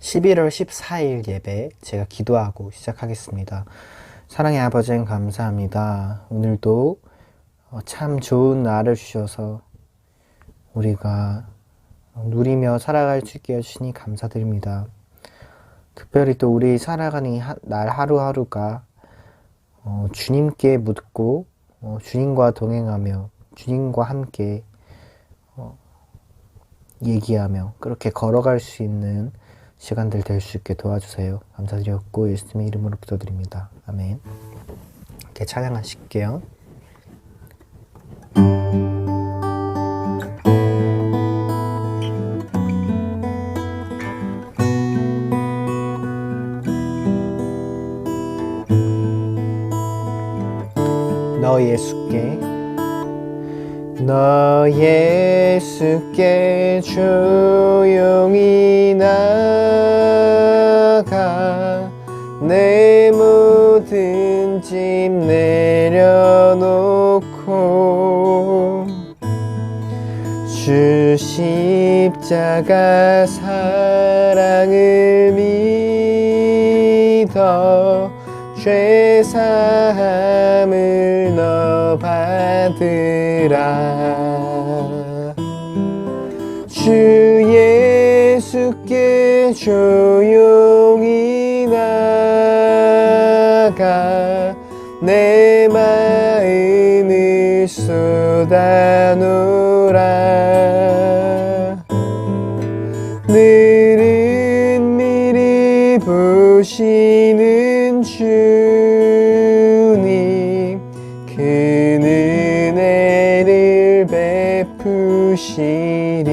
11월 14일 예배 제가 기도하고 시작하겠습니다. 사랑의 아버지 감사합니다. 오늘도 참 좋은 날을 주셔서 우리가 누리며 살아갈 수 있게 해주시니 감사드립니다. 특별히 또 우리 살아가는 날 하루하루가 주님께 묻고 주님과 동행하며 주님과 함께 얘기하며 그렇게 걸어갈 수 있는 시간들 될 수 있게 도와주세요. 감사드렸고 예수님의 이름으로 기도드립니다. 아멘. 이렇게 찬양하실게요. 너 예수께 조용히 나가 내 모든 짐 내려놓고 주 십자가 사랑을 믿어 죄사함을 너 받으라. 주 예수께 조용히 나가 내 마음을 쏟아놓으라. 늘은 미리 보시는 주님 그 은혜를 베푸시리.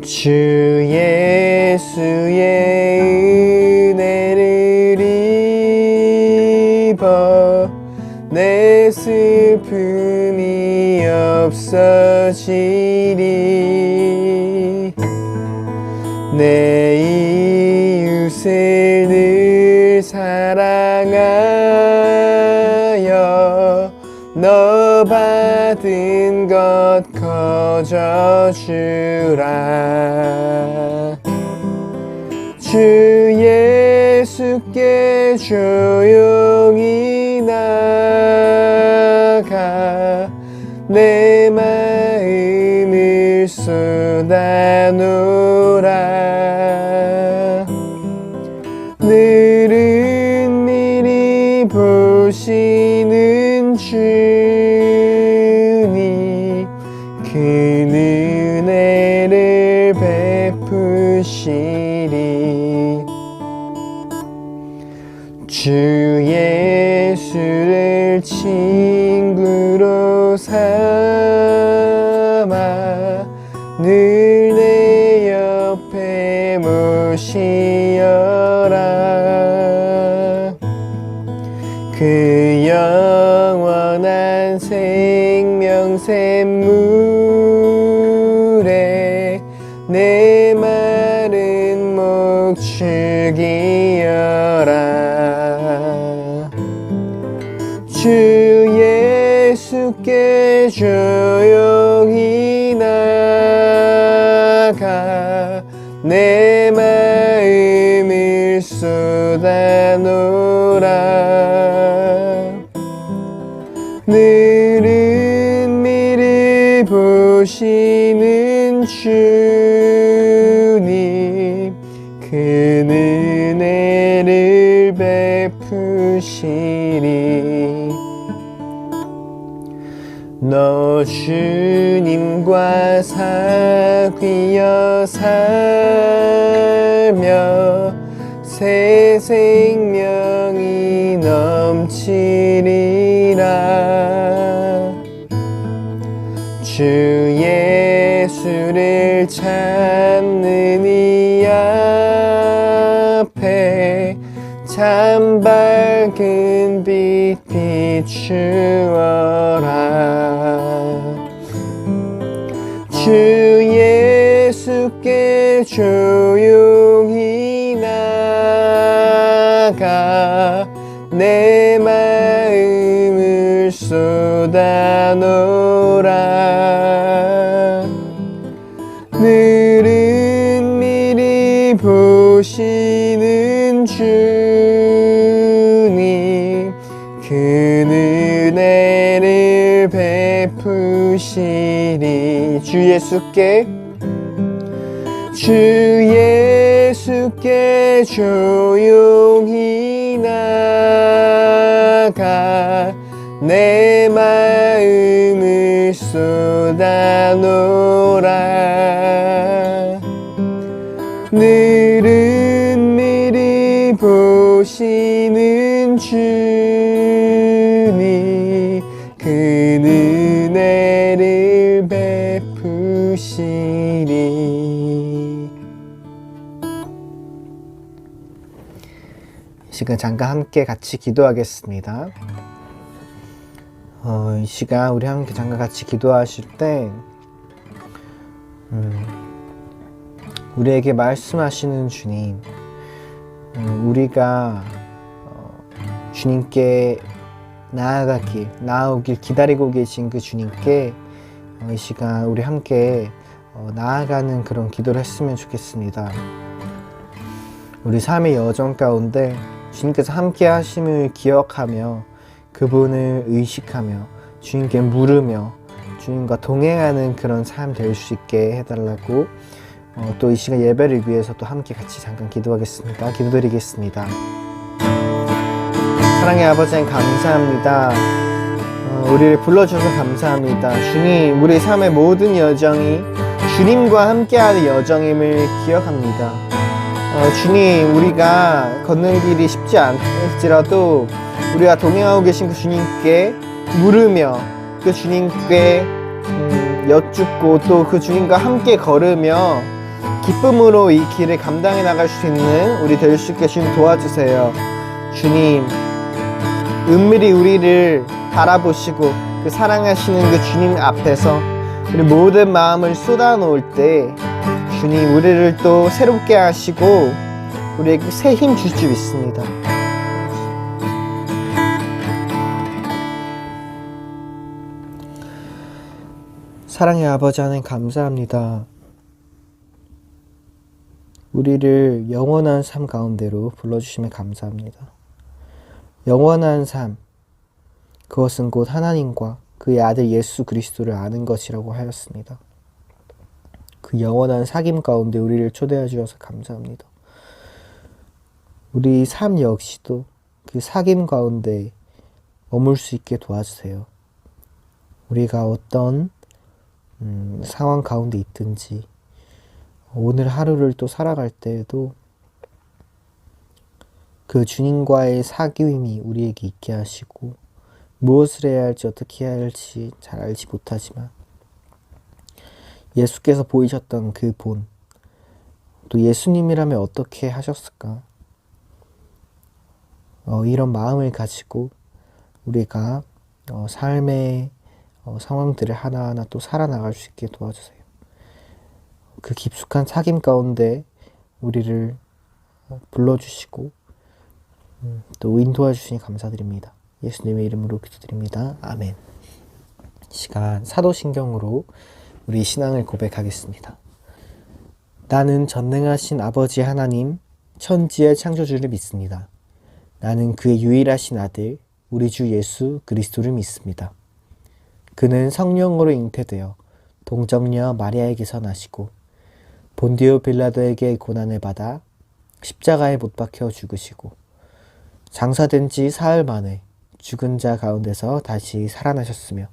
주 예수의 은혜를 입어 내 슬픔이 없어지리. 내 이웃을 늘 사랑하여 너 받은 것 거저주라. 주 예수께 조용히 나가 내 마음을 쏟아놓으라. 늘은 미리 보시는 주님 그 은혜를 베푸시리. 주 예수를 친구로 삼아 늘 내 옆에 모시어라. 그 영원한 생명 샘물에 내 마른 목 죽이어라. 주 예수께 조용히 나가 내 마음을 쏟아놓으라. 늘은 미리 보시는 주님 그 은혜를 베푸시리. 너 주님과 사귀어 살며 새 생명이 넘치리라. 주 예수를 찾는 이 앞에 참 밝은 빛 비추어라. 주 예수께 조용히 나가 내 마음을 쏟아놓으라. 늘은 보시는 주님 그 은혜를 베푸시리 주 예수께 조용히 나가 내 마음을 쏟아놓으라 늘은 미리 보시는 주님 그 은혜를 베푸시리. 이 시간 잠깐 함께 같이 기도하겠습니다. 이 시간 우리 함께 잠깐 같이 기도하실 때 우리에게 말씀하시는 주님, 우리가 주님께 나아오길 기다리고 계신 그 주님께 이 시간 우리 함께 나아가는 그런 기도를 했으면 좋겠습니다. 우리 삶의 여정 가운데 주님께서 함께 하심을 기억하며 그분을 의식하며 주님께 물으며 주님과 동행하는 그런 삶 될 수 있게 해달라고 또 이 시간 예배를 위해서 또 함께 같이 잠깐 기도하겠습니다. 기도드리겠습니다. 사랑의 아버지 하나님 감사합니다. 우리를 불러주셔서 감사합니다. 주님, 우리 삶의 모든 여정이 주님과 함께하는 여정임을 기억합니다. 주님, 우리가 걷는 길이 쉽지 않을지라도 우리가 동행하고 계신 그 주님께 물으며 그 주님께 여쭙고 또 그 주님과 함께 걸으며 기쁨으로 이 길을 감당해 나갈 수 있는 우리 될 수 있게 주님 도와주세요. 주님, 은밀히 우리를 바라보시고 그 사랑하시는 그 주님 앞에서 우리 모든 마음을 쏟아놓을 때 주님 우리를 또 새롭게 하시고 우리에게 새 힘 줄 수 있습니다. 사랑의 아버지 하나님 감사합니다. 우리를 영원한 삶 가운데로 불러주시면 감사합니다. 영원한 삶, 그것은 곧 하나님과 그의 아들 예수 그리스도를 아는 것이라고 하였습니다. 그 영원한 사귐 가운데 우리를 초대해 주셔서 감사합니다. 우리 삶 역시도 그 사귐 가운데 머물 수 있게 도와주세요. 우리가 어떤 상황 가운데 있든지 오늘 하루를 또 살아갈 때에도 그 주님과의 사귐이 우리에게 있게 하시고 무엇을 해야 할지 어떻게 해야 할지 잘 알지 못하지만 예수께서 보이셨던 그 본, 또 예수님이라면 어떻게 하셨을까? 이런 마음을 가지고 우리가 삶의 상황들을 하나하나 또 살아나갈 수 있게 도와주세요. 그 깊숙한 사귐 가운데 우리를 불러주시고 또 인도해 주시니 감사드립니다. 예수님의 이름으로 기도드립니다. 아멘. 시간 사도신경으로 우리 신앙을 고백하겠습니다. 나는 전능하신 아버지 하나님, 천지의 창조주를 믿습니다. 나는 그의 유일하신 아들, 우리 주 예수 그리스도를 믿습니다. 그는 성령으로 잉태되어 동정녀 마리아에게서 나시고 본디오 빌라도에게 고난을 받아 십자가에 못 박혀 죽으시고 장사된 지 사흘 만에 죽은 자 가운데서 다시 살아나셨으며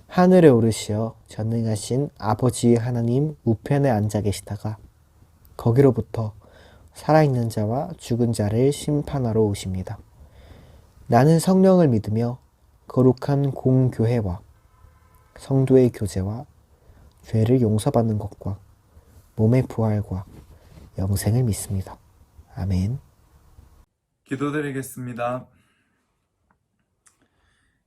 하늘에 오르시어 전능하신 아버지 하나님 우편에 앉아 계시다가 거기로부터 살아있는 자와 죽은 자를 심판하러 오십니다. 나는 성령을 믿으며 거룩한 공교회와 성도의 교제와 죄를 용서받는 것과 몸의 부활과 영생을 믿습니다. 아멘. 기도드리겠습니다.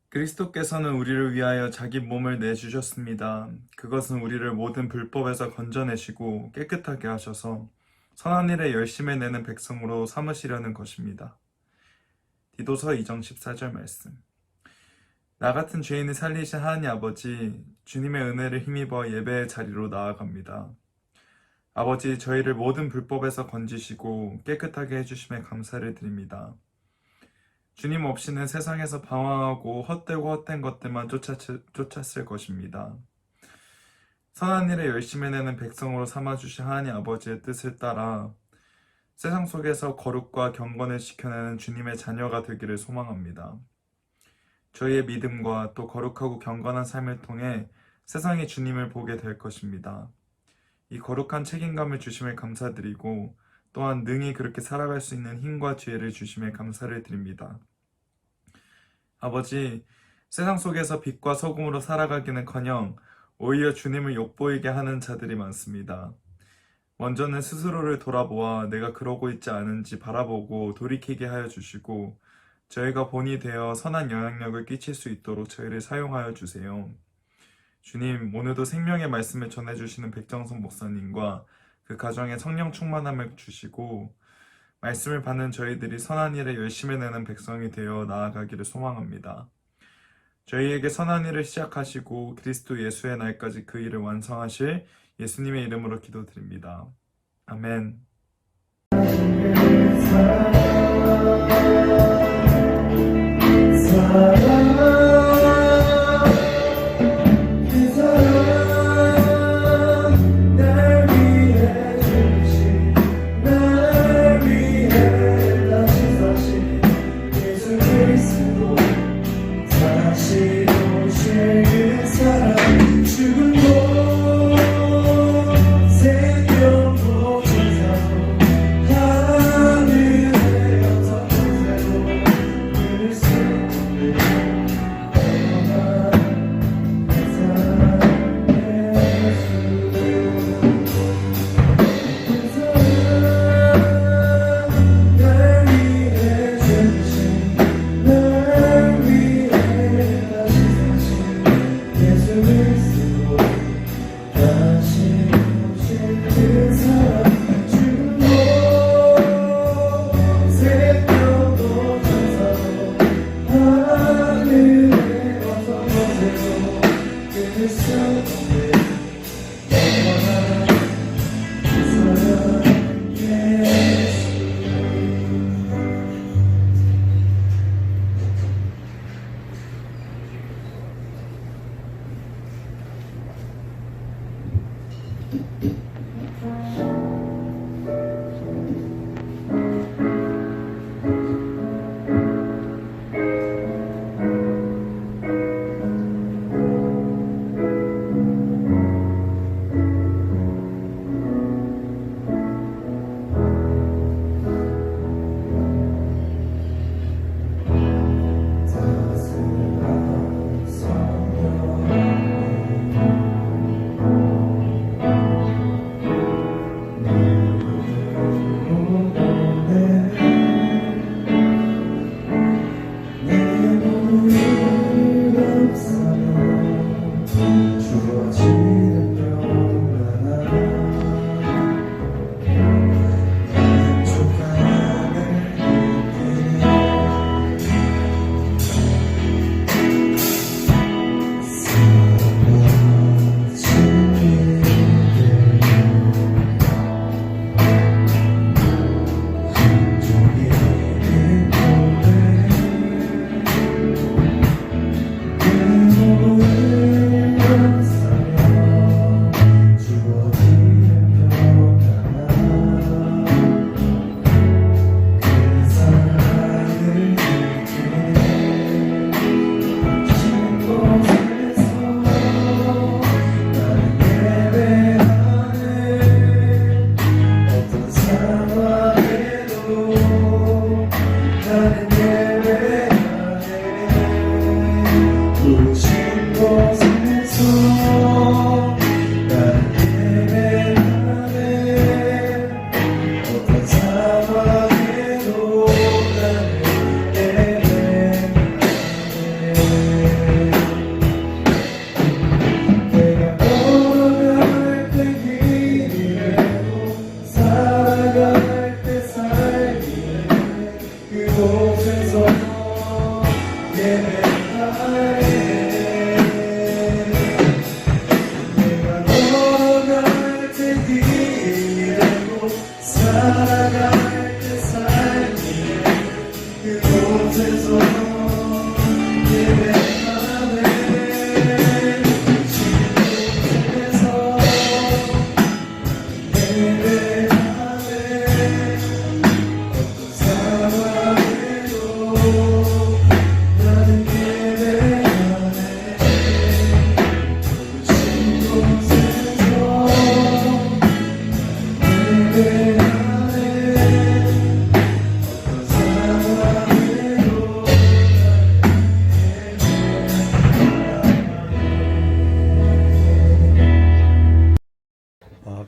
그리스도께서는 우리를 위하여 자기 몸을 내주셨습니다. 그것은 우리를 모든 불법에서 건져내시고 깨끗하게 하셔서 선한 일에 열심을 내는 백성으로 삼으시려는 것입니다. 디도서 2장 14절 말씀. 나 같은 죄인을 살리신 하나님 아버지, 주님의 은혜를 힘입어 예배의 자리로 나아갑니다. 아버지, 저희를 모든 불법에서 건지시고 깨끗하게 해주심에 감사를 드립니다. 주님 없이는 세상에서 방황하고 헛되고 헛된 것들만 쫓았을 것입니다. 선한 일에 열심히 내는 백성으로 삼아주신 하나님 아버지의 뜻을 따라 세상 속에서 거룩과 경건을 지켜내는 주님의 자녀가 되기를 소망합니다. 저희의 믿음과 또 거룩하고 경건한 삶을 통해 세상이 주님을 보게 될 것입니다. 이 거룩한 책임감을 주심에 감사드리고 또한 능히 그렇게 살아갈 수 있는 힘과 지혜를 주심에 감사를 드립니다. 아버지, 세상 속에서 빛과 소금으로 살아가기는커녕 오히려 주님을 욕보이게 하는 자들이 많습니다. 먼저는 스스로를 돌아보아 내가 그러고 있지 않은지 바라보고 돌이키게 하여 주시고 저희가 본이 되어 선한 영향력을 끼칠 수 있도록 저희를 사용하여 주세요. 주님, 오늘도 생명의 말씀을 전해주시는 백정성 목사님과 그 가정에 성령 충만함을 주시고 말씀을 받는 저희들이 선한 일에 열심히 내는 백성이 되어 나아가기를 소망합니다. 저희에게 선한 일을 시작하시고 그리스도 예수의 날까지 그 일을 완성하실 예수님의 이름으로 기도드립니다. 아멘.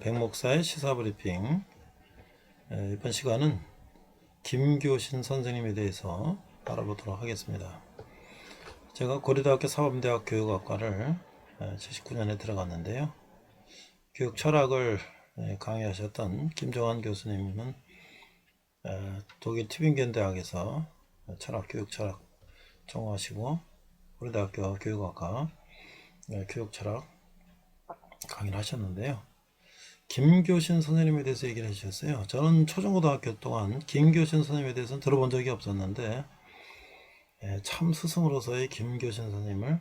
백목사의 시사브리핑. 이번 시간은 김교신 선생님에 대해서 알아보도록 하겠습니다. 제가 고려대학교 사범대학 교육학과를 79년에 들어갔는데요. 교육 철학을 강의하셨던 김정환 교수님은 독일 튜빙겐 대학에서 교육 철학 전공하시고 고려대학교 교육학과 교육 철학 강의를 하셨는데요. 김교신 선생님에 대해서 얘기를 해주셨어요. 저는 초중고등학교 동안 김교신 선생님에 대해서는 들어본 적이 없었는데 참 스승으로서의 김교신 선생님을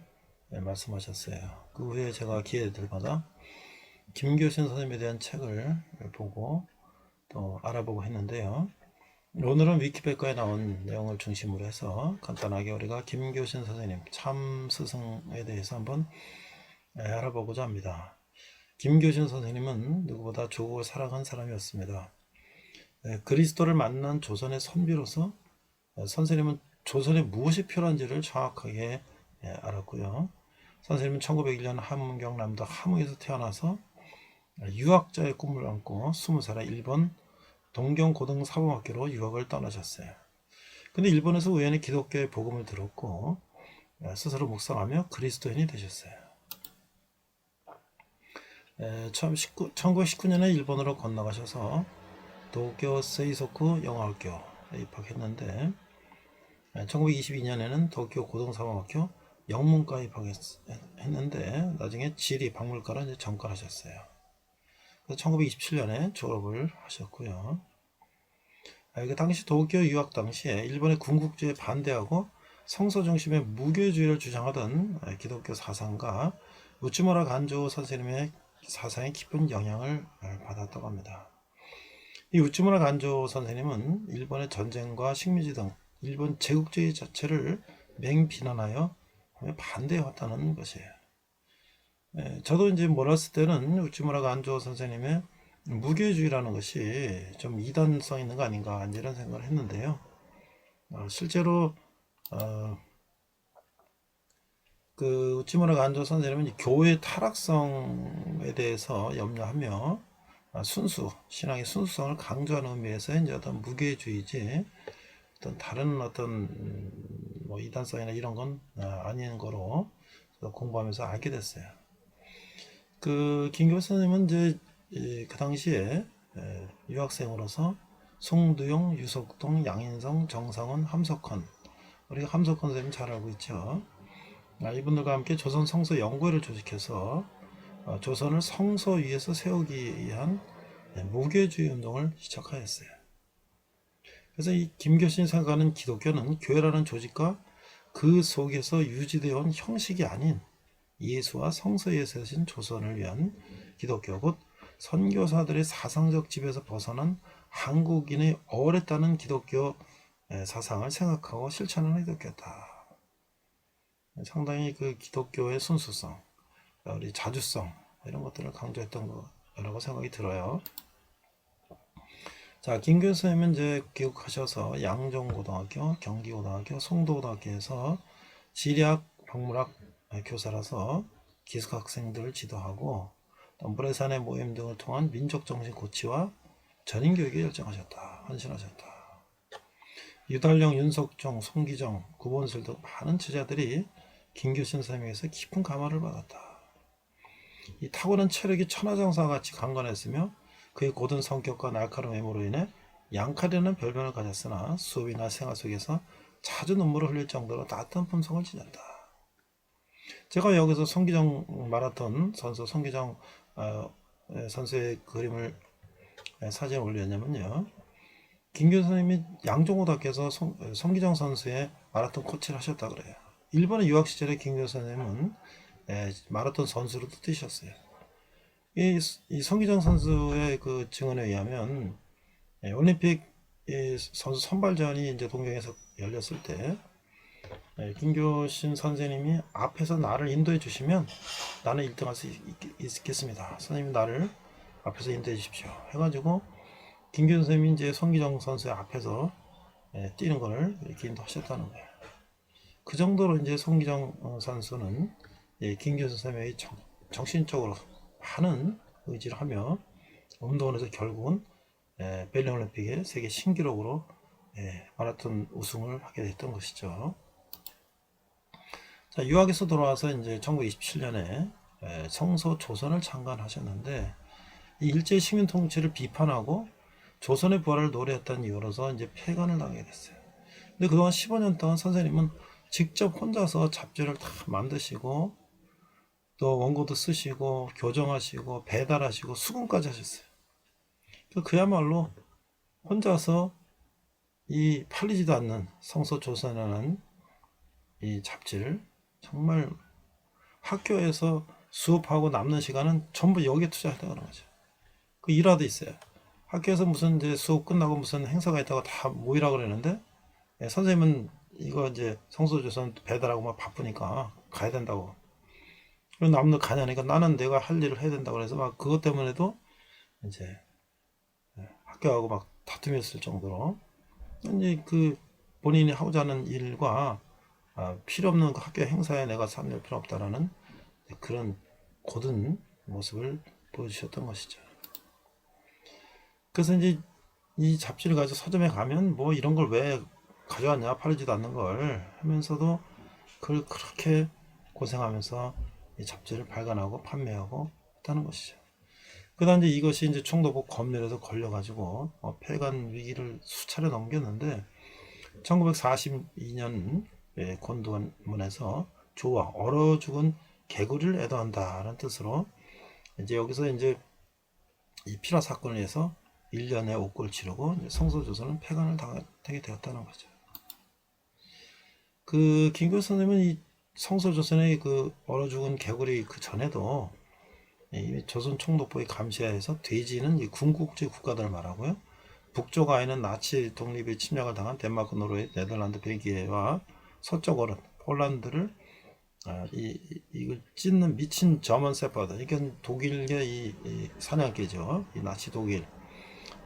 말씀하셨어요. 그 후에 제가 기회될 마다 김교신 선생님에 대한 책을 보고 또 알아보고 했는데요. 오늘은 위키백과에 나온 내용을 중심으로 해서 간단하게 우리가 김교신 선생님 참 스승에 대해서 한번 알아보고자 합니다. 김교신 선생님은 누구보다 조국을 사랑한 사람이었습니다. 그리스도를 만난 조선의 선비로서 선생님은 조선에 무엇이 필요한지를 정확하게 알았고요. 선생님은 1901년 함경남도 함흥에서 태어나서 유학자의 꿈을 안고 20살에 일본 동경고등사범학교로 유학을 떠나셨어요. 근데 일본에서 우연히 기독교의 복음을 들었고 스스로 묵상하며 그리스도인이 되셨어요. 1919년에 일본으로 건너가셔서 도쿄 세이소쿠 영어학교에 입학했는데 1922년에는 도쿄 고등사범학교 영문과에 입학했는데 나중에 지리 박물과로 이제 전과하셨어요. 그래서 1927년에 졸업을 하셨고요. 그 당시 도쿄 유학 당시에 일본의 군국주의에 반대하고 성서 중심의 무교주의를 주장하던 기독교 사상가 우츠무라 간조 선생님의 사상에 깊은 영향을 받았다고 합니다. 이 우츠무라 간조 선생님은 일본의 전쟁과 식민지 등 일본 제국주의 자체를 맹비난하여 반대해왔다는 것이에요. 저도 이제 몰랐을 때는 우츠무라 간조 선생님의 무교주의라는 것이 좀 이단성 있는 거 아닌가 이런 생각을 했는데요. 실제로 그 우츠무라 간조 선생님은 교회 타락성에 대해서 염려하며 신앙의 순수성을 강조하는 의미에서 이제 어떤 무교주의지 어떤 다른 어떤 뭐 이단성이나 이런 건 아닌 거로 공부하면서 알게 됐어요. 그 김교 선생님은 이제 그 당시에 유학생으로서 송두용, 유석동, 양인성, 정상원, 함석헌, 우리가 함석헌 선생님 잘 알고 있죠. 이분들과 함께 조선 성서 연구회를 조직해서 조선을 성서 위에서 세우기 위한 무교주의 운동을 시작하였어요. 그래서 이 김교신이 생각하는 기독교는 교회라는 조직과 그 속에서 유지되어 온 형식이 아닌 예수와 성서에 세우신 조선을 위한 기독교, 곧 선교사들의 사상적 지배에서 벗어난 한국인의 어렵다는 기독교 사상을 생각하고 실천하는 기독교다. 상당히 그 기독교의 순수성, 우리 자주성 이런 것들을 강조했던 거라고 생각이 들어요. 자, 김 교수님은 이제 귀국하셔서 양정고등학교, 경기고등학교, 송도고등학교에서 지리학, 박물학 교사라서 기숙 학생들을 지도하고 물회산의 모임 등을 통한 민족 정신 고취와 전인 교육에 열정하셨다, 헌신하셨다. 유달령, 윤석종, 송기정, 구본슬 등 많은 제자들이 김교신 선생님에게서 깊은 감화를 받았다. 이 타고난 체력이 천하장사와 같이 강건했으며 그의 고든 성격과 날카로운 외모로 인해 양칼이라는 별명을 가졌으나 수업이나 생활 속에서 자주 눈물을 흘릴 정도로 따뜻한 품성을 지녔다. 제가 여기서 송기정 마라톤 선수 송기정 선수의 그림을 사진을 올렸냐면요. 김규현 선생님이 양종고등학교에서 성기정 선수의 마라톤 코치를 하셨다 그래요. 일본에 유학 시절에 김규현 선생님은 마라톤 선수로도 뛰셨어요. 이 성기정 선수의 그 증언에 의하면 올림픽 선수 선발전이 이제 동경에서 열렸을 때 김교신 선생님이 앞에서 나를 인도해 주시면 나는 1등 할 수 있겠습니다. 선생님이 나를 앞에서 인도해 주십시오. 해가지고 김교신 선생님이 이제 성기정 선수의 앞에서 뛰는 거를 이렇게 인도하셨다는 거예요. 그 정도로 이제 성기정 선수는 김교신 선생님의 정신적으로 많은 의지를 하며 운동을 해서 결국은 벨링 올림픽의 세계 신기록으로 마라톤 우승을 하게 됐던 것이죠. 자, 유학에서 돌아와서 이제 1927년에 성서 조선을 창간하셨는데 이 일제 식민 통치를 비판하고 조선의 부활을 노래했다는 이유로서 이제 폐간을 당하게 됐어요. 근데 그동안 15년 동안 선생님은 직접 혼자서 잡지를 다 만드시고 또 원고도 쓰시고 교정하시고 배달하시고 수금까지 하셨어요. 그야말로 혼자서 이 팔리지도 않는 성서조선이라는 이 잡지를 정말 학교에서 수업하고 남는 시간은 전부 여기에 투자했다는 거죠. 그 일화도 있어요. 학교에서 무슨 이제 수업 끝나고 무슨 행사가 있다고 다 모이라 그러는데 선생님은 이거 이제 성서조선 배달하고 막 바쁘니까 가야 된다고. 그럼 남들 가냐니까 나는 내가 할 일을 해야 된다고 그래서 막 그것 때문에도 이제 학교하고 막 다툼이었을 정도로 이제 그 본인이 하고자 하는 일과 필요 없는 그 학교 행사에 내가 참여할 필요 없다라는 그런 고든 모습을 보여주셨던 것이죠. 그래서 이제 이 잡지를 가지고 서점에 가면 뭐 이런 걸 왜 가져왔냐, 팔리지도 않는 걸 하면서도 그걸 그렇게 고생하면서 이 잡지를 발간하고 판매하고 했다는 것이죠. 그다음 이제 이것이 이제 총독부 검열에서 걸려가지고 폐간 위기를 수차례 넘겼는데 1942년 권도문에서 조와 얼어 죽은 개구리를 애도한다는 뜻으로 이제 여기서 이제 이 피라 사건을 위해서 1년의 옥고를 치르고 성서조선은 폐간을 당하게 되었다는 거죠. 그 김규현 선생님은 이 성서조선의 그 얼어 죽은 개구리 그 전에도 이미 조선 총독부의 감시하에서 돼지는 이 군국주의 국가들을 말하고요. 북쪽 아이는 나치 독립의 침략을 당한 덴마크, 노르웨이, 네덜란드, 벨기에와 서쪽어른 폴란드를 이걸 찢는 미친 저먼 세퍼드, 그러니까 독일의 이 사냥개죠. 이 나치 독일,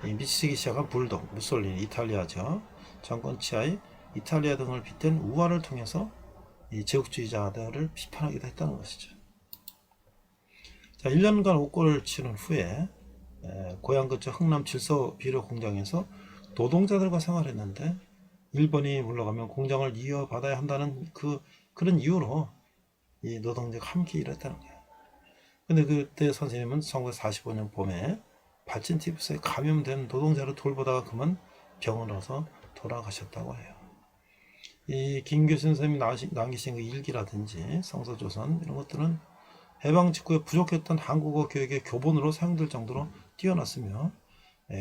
이 미치기 시작한 불독, 무솔리니, 이탈리아죠. 정권 치하의 이탈리아 등을 빗댄 우화를 통해서 이 제국주의자들을 비판하기도 했다는 것이죠. 자, 1년간 옥고를 치른 후에 고향 근처 흥남 질서 비료 공장에서 노동자들과 생활했는데 일본이 물러가면 공장을 이어받아야 한다는 그런 이유로 이 노동자가 함께 일했다는 거예요. 근데 그때 선생님은 1945년 봄에 발진 티푸스에 감염된 노동자를 돌보다가 그만 병을 얻어서 돌아가셨다고 해요. 이 김교신 선생님이 남기신 그 일기라든지 성서조선 이런 것들은 해방 직후에 부족했던 한국어 교육의 교본으로 사용될 정도로 뛰어났으며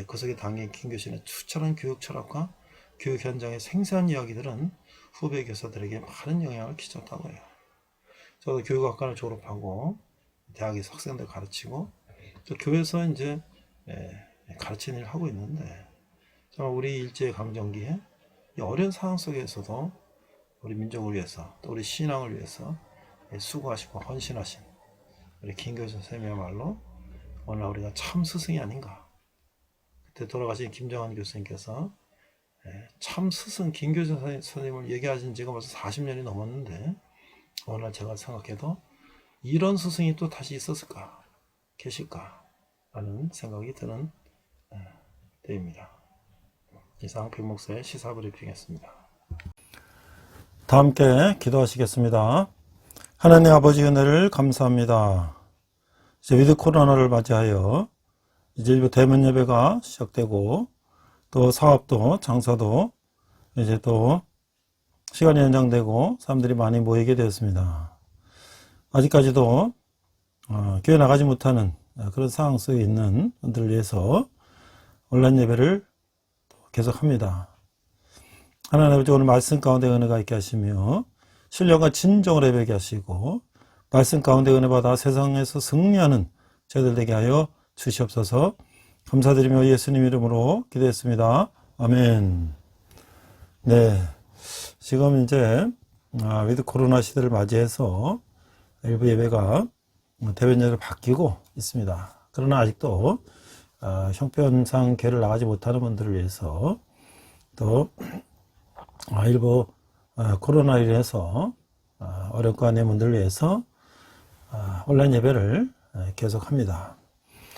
그 속에 담긴 김교신의 추천한 교육 철학과 교육 현장의 생생한 이야기들은 후배 교사들에게 많은 영향을 끼쳤다고 해요. 저도 교육학과를 졸업하고 대학에서 학생들 가르치고 또 교회에서 이제 가르치는 일을 하고 있는데 정말 우리 일제강점기에 이 어려운 상황 속에서도 우리 민족을 위해서 또 우리 신앙을 위해서 수고하시고 헌신하신 우리 김교신 선생님이야말로 오늘 우리가 참 스승이 아닌가. 그때 돌아가신 김정한 교수님께서 참 스승 김교신 선생님을 얘기하신 지가 벌써 40년이 넘었는데 오늘 제가 생각해도 이런 스승이 또 다시 있었을까 계실까 라는 생각이 드는 때입니다. 이상 백목사의 시사브리핑이었습니다. 다 함께 기도하시겠습니다. 하나님 아버지 은혜를 감사합니다. 이제 위드 코로나를 맞이하여 이제 일부 대면 예배가 시작되고 또 사업도 장사도 이제 또 시간이 연장되고 사람들이 많이 모이게 되었습니다. 아직까지도 교회 나가지 못하는 그런 상황 속에 있는 분들을 위해서 온라인 예배를 계속합니다. 하나님 아버지, 오늘 말씀 가운데 은혜가 있게 하시며 신령과 진정으로 예배하게 하시고 말씀 가운데 은혜 받아 세상에서 승리하는 저희들 되게 하여 주시옵소서. 감사드리며 예수님 이름으로 기도했습니다. 아멘. 네, 지금 이제 위드 코로나 시대를 맞이해서 일부 예배가 대변자로 바뀌고 있습니다. 그러나 아직도 형편상 교회를 나가지 못하는 분들을 위해서 또 일부 코로나로 인해서 어렵고 하는 분들을 위해서 온라인 예배를 계속합니다.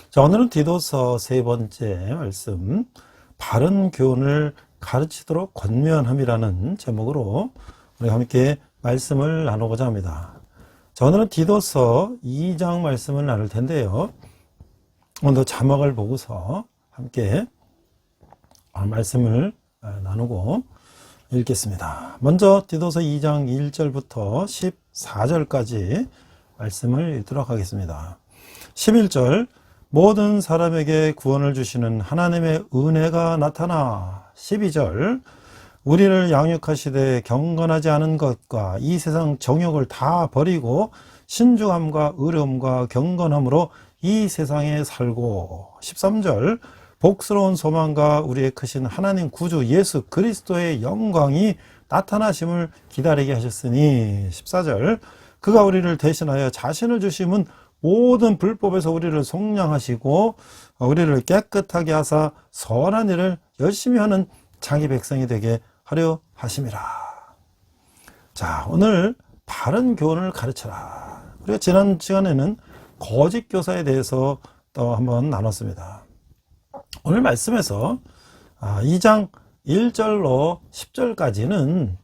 자, 오늘은 디도서 3번째 말씀, 바른 교훈을 가르치도록 권면함이라는 제목으로 우리 함께 말씀을 나누고자 합니다. 자, 오늘은 디도서 2장 말씀을 나눌 텐데요. 오늘 자막을 보고서 함께 말씀을 나누고 읽겠습니다. 먼저 디도서 2장 1절부터 14절까지 말씀을 읽도록 하겠습니다. 11절, 모든 사람에게 구원을 주시는 하나님의 은혜가 나타나. 12절, 우리를 양육하시되 경건하지 않은 것과 이 세상 정욕을 다 버리고 신중함과 의로움과 경건함으로 이 세상에 살고. 13절, 복스러운 소망과 우리의 크신 하나님 구주 예수 그리스도의 영광이 나타나심을 기다리게 하셨으니. 14절, 그가 우리를 대신하여 자신을 주심은 모든 불법에서 우리를 속량하시고 우리를 깨끗하게 하사 선한 일을 열심히 하는 자기 백성이 되게 하려 하심이라. 자, 오늘 바른 교훈을 가르쳐라. 우리가 지난 시간에는 거짓 교사에 대해서 또 한번 나눴습니다. 오늘 말씀에서 2장 1절로 10절까지는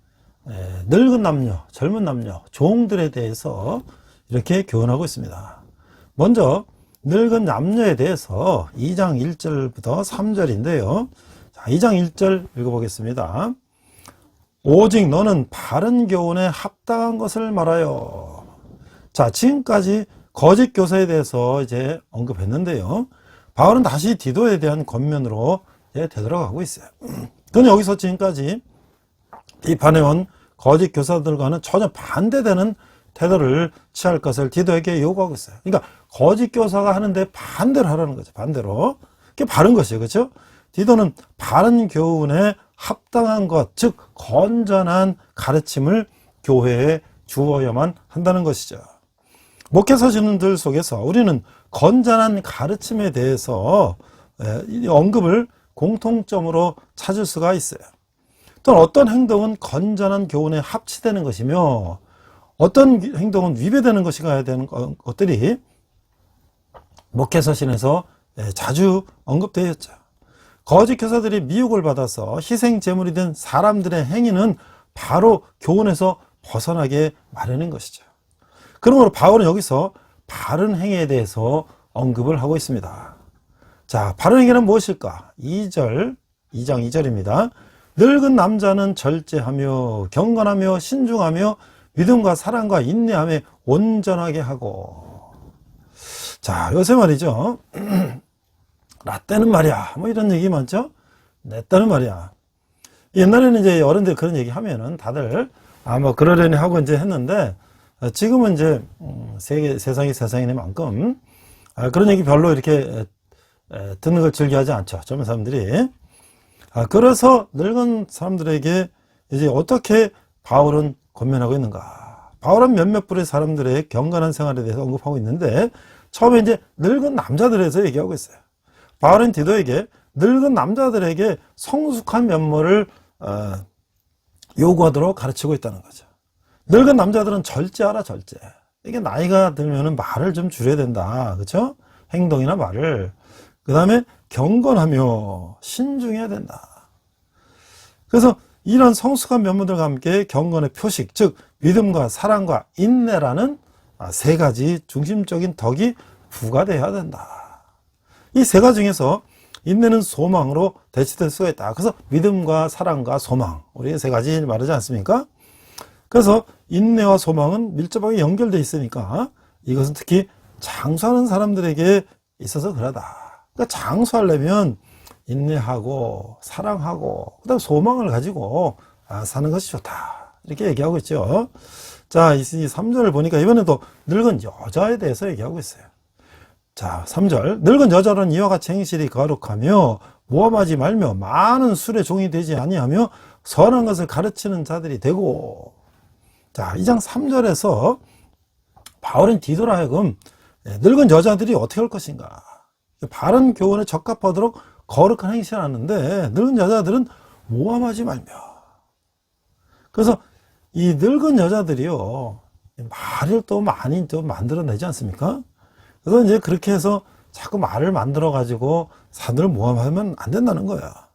늙은 남녀, 젊은 남녀, 종들에 대해서 이렇게 교훈하고 있습니다. 먼저 늙은 남녀에 대해서 2장 1절부터 3절인데요. 자, 2장 1절 읽어보겠습니다. 오직 너는 바른 교훈에 합당한 것을 말하여. 자, 지금까지 거짓 교사에 대해서 이제 언급했는데요. 바울은 다시 디도에 대한 권면으로 이제 되돌아가고 있어요. 그는 여기서 지금까지 비판해온 거짓 교사들과는 전혀 반대되는 태도를 취할 것을 디도에게 요구하고 있어요. 그러니까 거짓 교사가 하는데 반대로 하라는 거죠. 반대로. 그게 바른 것이에요. 그렇죠? 디도는 바른 교훈에 합당한 것, 즉 건전한 가르침을 교회에 주어야만 한다는 것이죠. 목회서신들 속에서 우리는 건전한 가르침에 대해서 언급을 공통점으로 찾을 수가 있어요. 또는 어떤 행동은 건전한 교훈에 합치되는 것이며 어떤 행동은 위배되는 것이가 되는 것들이 목회서신에서 자주 언급되어 있죠. 거짓 교사들이 미혹을 받아서 희생 제물이 된 사람들의 행위는 바로 교훈에서 벗어나게 마련인 것이죠. 그러므로 바울은 여기서 바른 행위에 대해서 언급을 하고 있습니다. 자, 바른 행위는 무엇일까? 2장 2절입니다. 늙은 남자는 절제하며 경건하며 신중하며 믿음과 사랑과 인내함에 온전하게 하고. 자, 요새 말이죠. 라떼는 말이야. 뭐 이런 얘기 많죠? 내 딸은 말이야. 옛날에는 이제 어른들 그런 얘기 하면은 다들 뭐 그러려니 하고 이제 했는데 지금은 이제 세상이 세상이만큼 그런 얘기 별로 이렇게 듣는 걸 즐겨하지 않죠. 젊은 사람들이. 그래서 늙은 사람들에게 이제 어떻게 바울은 권면하고 있는가. 바울은 몇몇 부의 사람들의 경건한 생활에 대해서 언급하고 있는데 처음에 이제 늙은 남자들에 대해서 얘기하고 있어요. 바울은 디도에게 늙은 남자들에게 성숙한 면모를 요구하도록 가르치고 있다는 거죠. 늙은 남자들은 절제하라, 절제. 이게 나이가 들면은 말을 좀 줄여야 된다. 그렇죠? 행동이나 말을. 그 다음에 경건하며 신중해야 된다. 그래서 이런 성숙한 면모들과 함께 경건의 표식, 즉 믿음과 사랑과 인내라는 세 가지 중심적인 덕이 부과되어야 된다. 이 세 가지 중에서 인내는 소망으로 대치될 수가 있다. 그래서 믿음과 사랑과 소망, 우리 세 가지 말하지 않습니까? 그래서 인내와 소망은 밀접하게 연결되어 있으니까 이것은 특히 장수하는 사람들에게 있어서 그러다. 그러니까 장수하려면 인내하고 사랑하고 그다음 소망을 가지고 사는 것이 좋다. 이렇게 얘기하고 있죠. 자, 이 3절을 보니까 이번에도 늙은 여자에 대해서 얘기하고 있어요. 자, 3절. 늙은 여자는 이와 같이 행실이 거룩하며 모함하지 말며 많은 술의 종이 되지 아니하며 선한 것을 가르치는 자들이 되고. 자, 2장 3절에서 바울은 디도로 하여금 늙은 여자들이 어떻게 할 것인가, 바른 교훈에 적합하도록 거룩한 행실을 하는데 늙은 여자들은 모함하지 말며. 그래서 이 늙은 여자들이요, 말을 또 많이 또 만들어내지 않습니까? 그래서 이제 그렇게 해서 자꾸 말을 만들어 가지고 사람들을 모함하면 안 된다는 거야.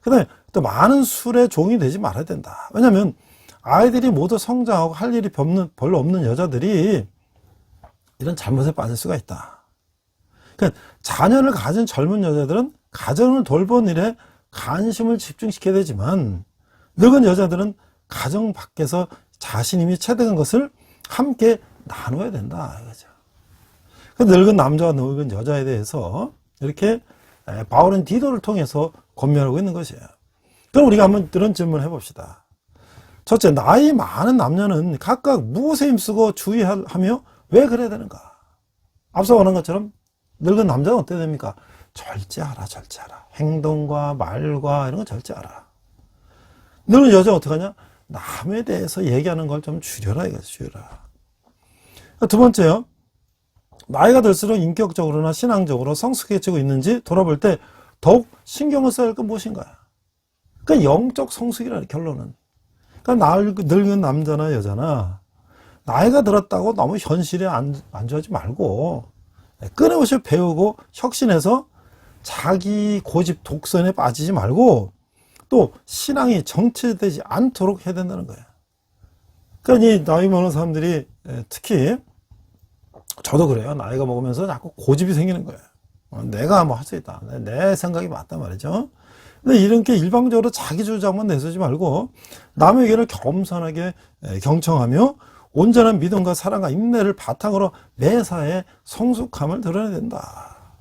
그 다음에 또 많은 술의 종이 되지 말아야 된다. 왜냐면 아이들이 모두 성장하고 할 일이 별로 없는 여자들이 이런 잘못에 빠질 수가 있다. 그러니까 자녀를 가진 젊은 여자들은 가정을 돌보는 일에 관심을 집중시켜야 되지만 늙은 여자들은 가정 밖에서 자신 이미 체득한 것을 함께 나눠야 된다 이거죠. 그 늙은 남자와 늙은 여자에 대해서 이렇게 바울은 디도를 통해서 권면하고 있는 것이에요. 그럼 우리가 한번 이런 질문을 해봅시다. 첫째, 나이 많은 남녀는 각각 무엇에 힘쓰고 주의하며 왜 그래야 되는가? 앞서 말한 것처럼 늙은 남자는 어떻게 됩니까? 절제하라, 절제하라. 행동과 말과 이런 거 절제하라. 늙은 여자는 어떻게 하냐? 남에 대해서 얘기하는 걸 좀 줄여라 이거죠, 줄여라. 두 번째요. 나이가 들수록 인격적으로나 신앙적으로 성숙해지고 있는지 돌아볼 때 더욱 신경을 써야 할 건 무엇인가? 그러니까 영적 성숙이라는 결론은. 그러니까 늙은 남자나 여자나 나이가 들었다고 너무 현실에 안주하지 말고 끊임없이 배우고 혁신해서 자기 고집 독선에 빠지지 말고 또 신앙이 정체되지 않도록 해야 된다는 거예요. 그러니까 이 나이 먹는 사람들이 특히 저도 그래요. 나이가 먹으면서 자꾸 고집이 생기는 거예요. 내가 뭐 할 수 있다. 내 생각이 맞단 말이죠. 근데 이렇게 일방적으로 자기 주장만 내세우지 말고 남의 의견을 겸손하게 경청하며 온전한 믿음과 사랑과 인내를 바탕으로 매사에 성숙함을 드러내야 된다.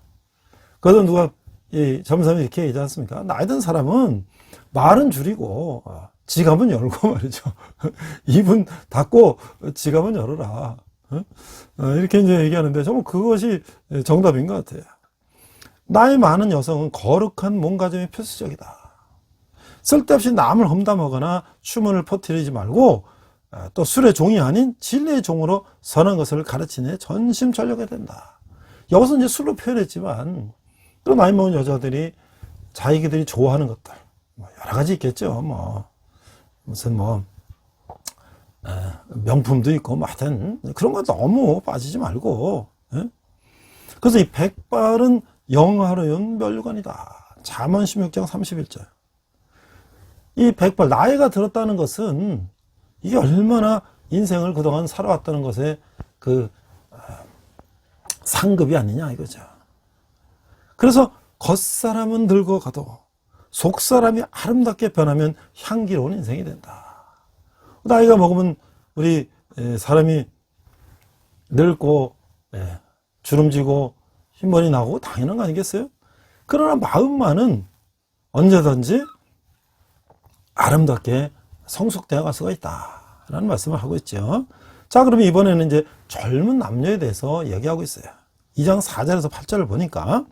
그래서 누가 이 젊은 사람이 이렇게 얘기하지 않습니까? 나이 든 사람은 말은 줄이고 지갑은 열고 말이죠. 입은 닫고 지갑은 열어라. 이렇게 이제 얘기하는데 정말 그것이 정답인 것 같아요. 나이 많은 여성은 거룩한 몸가짐이 필수적이다. 쓸데없이 남을 험담하거나 추문을 퍼뜨리지 말고 또 술의 종이 아닌 진리의 종으로 선한 것을 가르치는 전심전력해야 된다. 여기서 이제 술로 표현했지만 또 나이 먹은 여자들이 자기들이 좋아하는 것들 여러 가지 있겠죠. 무슨 명품도 있고 하여튼 그런 거 너무 빠지지 말고. 그래서 이 백발은 영화로운 멸류관이다. 잠언 16장 31절. 이 백발, 나이가 들었다는 것은 이게 얼마나 인생을 그동안 살아왔다는 것에 그 상급이 아니냐 이거죠. 그래서 겉사람은 늙어가도 속사람이 아름답게 변하면 향기로운 인생이 된다. 나이가 먹으면 우리 사람이 늙고 주름지고 흰머리 나고 당연한 거 아니겠어요? 그러나 마음만은 언제든지 아름답게 성숙되어 갈 수가 있다라는 말씀을 하고 있죠. 자, 그러면 이번에는 이제 젊은 남녀에 대해서 얘기하고 있어요. 2장 4절에서 8절을 보니까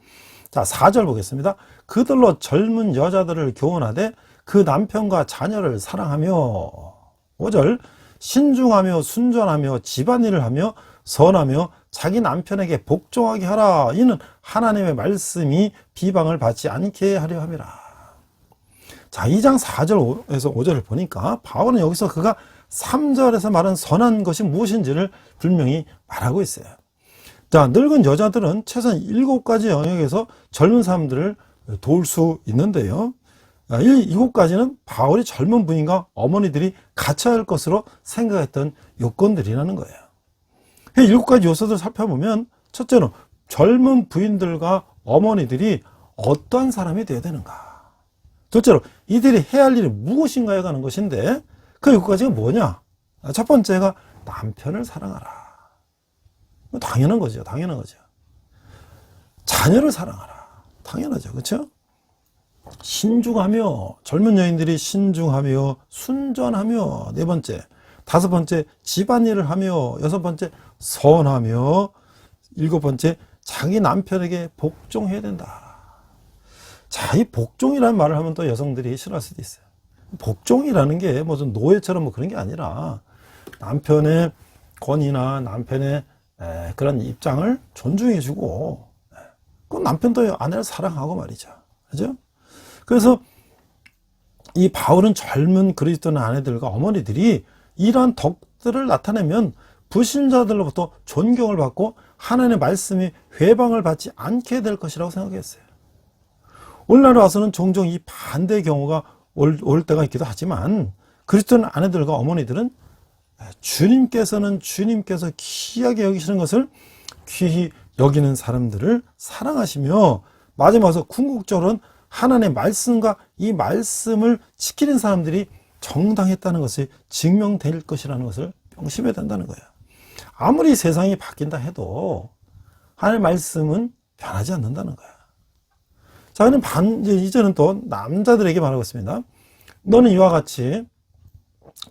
자, 4절 보겠습니다. 그들로 젊은 여자들을 교훈하되 그 남편과 자녀를 사랑하며 5절 신중하며 순전하며 집안일을 하며 선하며 자기 남편에게 복종하게 하라. 이는 하나님의 말씀이 비방을 받지 않게 하려 함이라. 자, 2장 4절에서 5절을 보니까 바울은 여기서 그가 3절에서 말한 선한 것이 무엇인지를 분명히 말하고 있어요. 자, 늙은 여자들은 최소한 7가지 영역에서 젊은 사람들을 도울 수 있는데요. 이 7가지는 바울이 젊은 부인과 어머니들이 갖춰야 할 것으로 생각했던 요건들이라는 거예요. 이 7가지 요소들을 살펴보면 첫째는 젊은 부인들과 어머니들이 어떠한 사람이 되어야 되는가. 둘째로 이들이 해야 할 일이 무엇인가에 관한 것인데 그 7가지가 뭐냐. 첫 번째가 남편을 사랑하라. 당연한 거죠. 당연한 거죠. 자녀를 사랑하라. 당연하죠. 그렇죠? 신중하며, 젊은 여인들이 신중하며 순전하며, 네 번째, 다섯 번째, 집안일을 하며, 여섯 번째, 선하며, 일곱 번째, 자기 남편에게 복종해야 된다. 자, 이 복종이라는 말을 하면 또 여성들이 싫어할 수도 있어요. 복종이라는 게 무슨 노예처럼 뭐 그런 게 아니라 남편의 권위나 남편의 그런 입장을 존중해주고, 그 남편도 아내를 사랑하고 말이죠. 그죠? 그래서 이 바울은 젊은 그리스도인 아내들과 어머니들이 이러한 덕들을 나타내면 불신자들로부터 존경을 받고 하나님의 말씀이 회방을 받지 않게 될 것이라고 생각했어요. 오늘날 와서는 종종 이 반대의 경우가 올 때가 있기도 하지만 그리스도인 아내들과 어머니들은 주님께서 귀하게 여기시는 것을 귀히 여기는 사람들을 사랑하시며, 마지막으로 궁극적으로는 하나님의 말씀과 이 말씀을 지키는 사람들이 정당했다는 것이 증명될 것이라는 것을 명심해야 된다는 거예요. 아무리 세상이 바뀐다 해도 하나님의 말씀은 변하지 않는다는 거예요. 자, 그럼 이제는 또 남자들에게 말하고 있습니다. 너는 이와 같이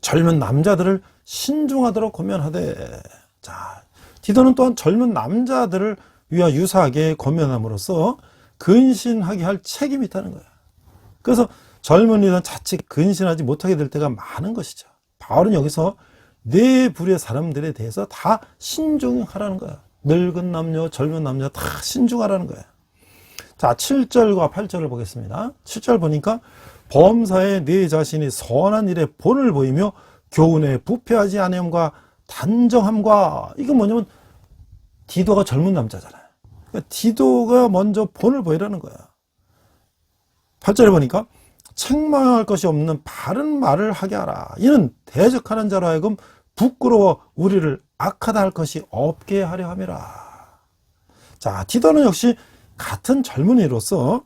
젊은 남자들을 신중하도록 권면하되. 자, 디도는 또한 젊은 남자들을 위하여 유사하게 권면함으로써 근신하게 할 책임이 있다는 거예요. 그래서 젊은이들은 자칫 근신하지 못하게 될 때가 많은 것이죠. 바울은 여기서 네 부류의 사람들에 대해서 다 신중하라는 거예요. 늙은 남녀, 젊은 남녀 다 신중하라는 거예요. 자, 7절과 8절을 보겠습니다. 7절 보니까 범사에 네 자신이 선한 일에 본을 보이며 교훈에 부패하지 아니함과 단정함과, 이건 뭐냐면 디도가 젊은 남자잖아요. 그러니까 디도가 먼저 본을 보이라는 거야. 8절에 보니까 책망할 것이 없는 바른 말을 하게 하라. 이는 대적하는 자로 하여금 부끄러워 우리를 악하다 할 것이 없게 하려 함이라. 자, 디도는 역시 같은 젊은이로서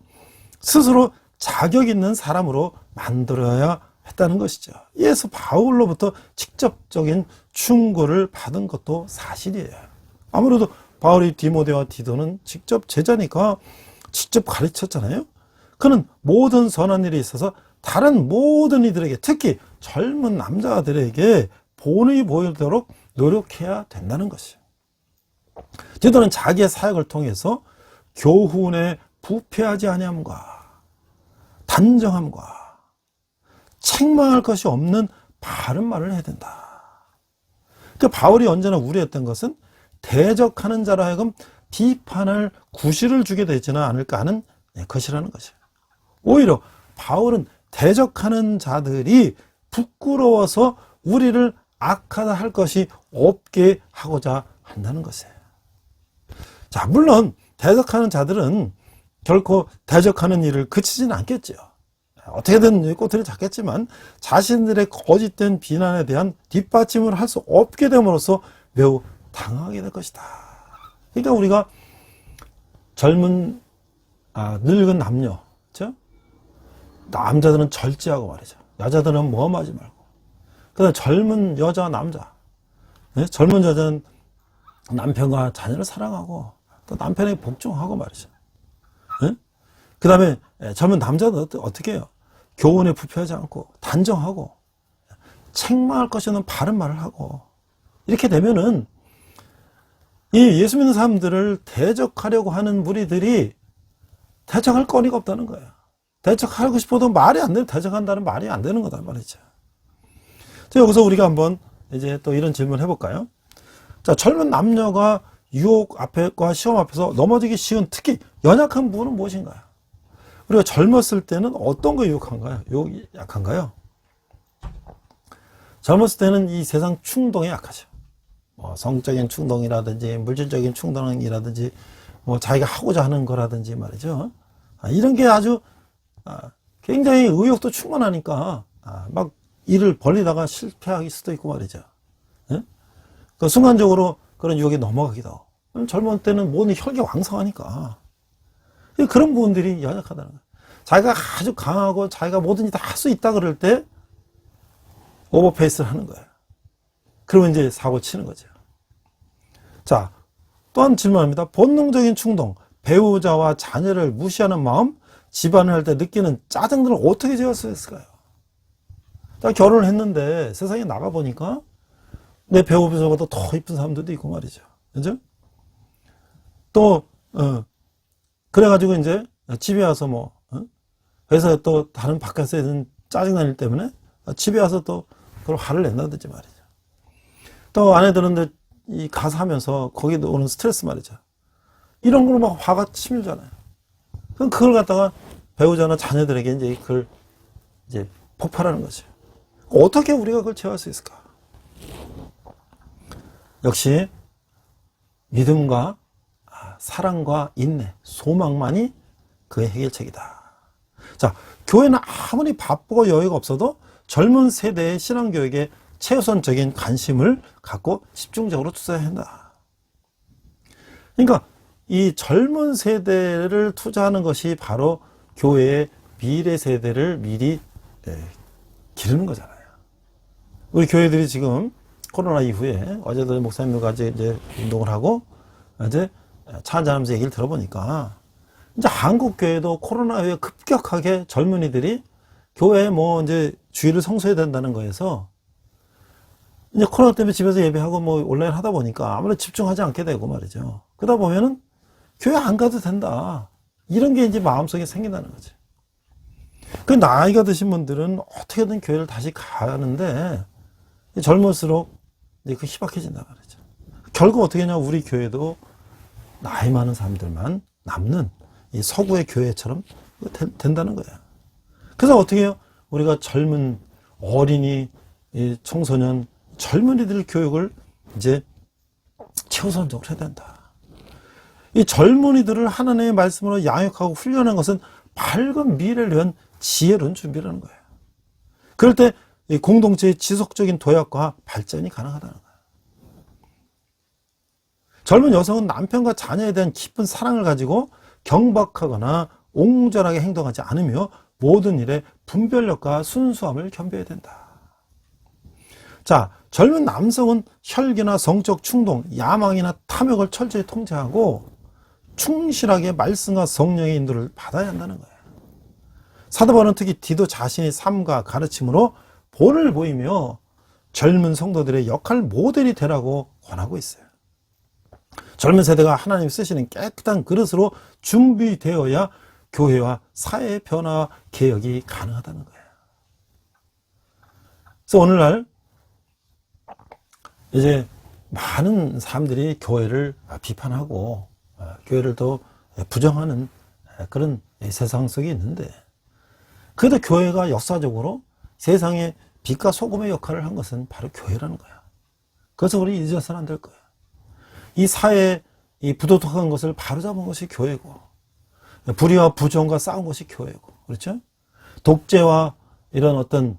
스스로 자격 있는 사람으로 만들어야 했다는 것이죠. 이에서 바울로부터 직접적인 충고를 받은 것도 사실이에요. 아무래도 바울이 디모데와 디도는 직접 제자니까 직접 가르쳤잖아요. 그는 모든 선한 일에 있어서 다른 모든 이들에게, 특히 젊은 남자들에게 본이 보이도록 노력해야 된다는 것이에요. 디도는 자기의 사역을 통해서 교훈에 부패하지 아니함과 단정함과 책망할 것이 없는 바른 말을 해야 된다. 그러니까 바울이 언제나 우려했던 것은 대적하는 자로 하여금 비판할 구실을 주게 되지는 않을까 하는 것이라는 것이에요. 오히려 바울은 대적하는 자들이 부끄러워서 우리를 악하다 할 것이 없게 하고자 한다는 것이에요. 자, 물론 대적하는 자들은 결코 대적하는 일을 그치지는 않겠죠. 어떻게든 꼬투리를 잡겠지만 자신들의 거짓된 비난에 대한 뒷받침을 할 수 없게 됨으로써 매우 당하게 될 것이다. 그러니까 우리가 늙은 남녀, 그렇죠? 남자들은 절제하고 말이죠. 여자들은 모험하지 말고. 그다음 젊은 여자, 남자, 젊은 여자는 남편과 자녀를 사랑하고 또 남편에게 복종하고 말이죠. 그 다음에 젊은 남자는 어떻게 해요? 교훈에 부패하지 않고 단정하고 책망할 것이 없는 바른 말을 하고, 이렇게 되면은 이 예수 믿는 사람들을 대적하려고 하는 무리들이 대적할 거리가 없다는 거예요. 대적하고 싶어도 말이 안 되는, 대적한다는 말이 안 되는 거다 말이죠. 자, 여기서 우리가 한번 이제 또 이런 질문을 해볼까요? 자, 젊은 남녀가 유혹 앞에과 시험 앞에서 넘어지기 쉬운 특히 연약한 부분은 무엇인가요? 우리가 젊었을 때는 어떤 거 유혹한가요? 유혹이 약한가요? 젊었을 때는 이 세상 충동에 약하죠. 뭐 성적인 충동이라든지 물질적인 충동이라든지 뭐 자기가 하고자 하는 거라든지 말이죠. 이런 게 아주 굉장히 의욕도 충만하니까 막 일을 벌리다가 실패할 수도 있고 말이죠. 그 순간적으로 그런 유혹에 넘어가기도 하고. 젊은 때는 모든 혈기왕성하니까 그런 부분들이 연약하다는 거예요. 자기가 아주 강하고 자기가 뭐든지 다 할 수 있다 그럴 때 오버페이스를 하는 거예요. 그러면 이제 사고 치는 거죠. 자, 또 한 질문합니다. 본능적인 충동, 배우자와 자녀를 무시하는 마음, 집안을 할 때 느끼는 짜증들을 어떻게 제어할 수 있을까요? 딱 결혼을 했는데 세상에 나가보니까 내 배우자보다 더 이쁜 사람들도 있고 말이죠. 그죠? 또, 그래가지고 이제 집에 와서 회사에 또 다른 바깥에 있는 짜증날 일 때문에 집에 와서 또 그걸 화를 낸다든지 말이죠. 또 아내들은 이 가서 하면서 거기도 오는 스트레스 말이죠. 이런 걸로 막 화가 치밀잖아요. 그럼 그걸 갖다가 배우자나 자녀들에게 이제 그걸 이제 폭발하는 거죠. 어떻게 우리가 그걸 제어할 수 있을까? 역시 믿음과 사랑과 인내, 소망만이 그의 해결책이다. 자, 교회는 아무리 바쁘고 여유가 없어도 젊은 세대의 신앙교육에 최우선적인 관심을 갖고 집중적으로 투자해야 한다. 그러니까 이 젊은 세대를 투자하는 것이 바로 교회의 미래 세대를 미리 기르는 거잖아요. 우리 교회들이 지금 코로나 이후에 어제도 목사님들과 이제 운동을 하고 이제 차 한잔하면서 얘기를 들어보니까 이제 한국 교회도 코로나 이후에 급격하게 젊은이들이 교회에 이제 주일을 성수해야 된다는 거에서 이제 코로나 때문에 집에서 예배하고 온라인 하다 보니까 아무래도 집중하지 않게 되고 말이죠. 그러다 보면은 교회 안 가도 된다. 이런 게 이제 마음속에 생긴다는 거죠. 그 나이가 드신 분들은 어떻게든 교회를 다시 가는데 젊을수록 이제 그 희박해진단 말이죠. 결국 어떻게 하냐, 우리 교회도 나이 많은 사람들만 남는 이 서구의 교회처럼 된다는 거예요. 그래서 어떻게 해요? 우리가 젊은 어린이, 청소년, 젊은이들 교육을 이제 최우선적으로 해야 된다. 이 젊은이들을 하나님의 말씀으로 양육하고 훈련한 것은 밝은 미래를 위한 지혜로운 준비라는 거예요. 그럴 때 이 공동체의 지속적인 도약과 발전이 가능하다는 거예요. 젊은 여성은 남편과 자녀에 대한 깊은 사랑을 가지고 경박하거나 옹졸하게 행동하지 않으며 모든 일에 분별력과 순수함을 겸비해야 된다. 자, 젊은 남성은 혈기나 성적 충동, 야망이나 탐욕을 철저히 통제하고 충실하게 말씀과 성령의 인도를 받아야 한다는 거예요. 사도 바울은 특히 디도 자신의 삶과 가르침으로 본을 보이며 젊은 성도들의 역할 모델이 되라고 권하고 있어요. 젊은 세대가 하나님 쓰시는 깨끗한 그릇으로 준비되어야 교회와 사회의 변화, 개혁이 가능하다는 거예요. 그래서 오늘날 이제 많은 사람들이 교회를 비판하고 교회를 더 부정하는 그런 세상 속에 있는데, 그래도 교회가 역사적으로 세상에 빛과 소금의 역할을 한 것은 바로 교회라는 거야. 그래서 우리 잊어서는 안 될 거야. 이 사회의 이 부도덕한 것을 바로잡은 것이 교회고, 불의와 부정과 싸운 것이 교회고, 그렇죠? 독재와 이런 어떤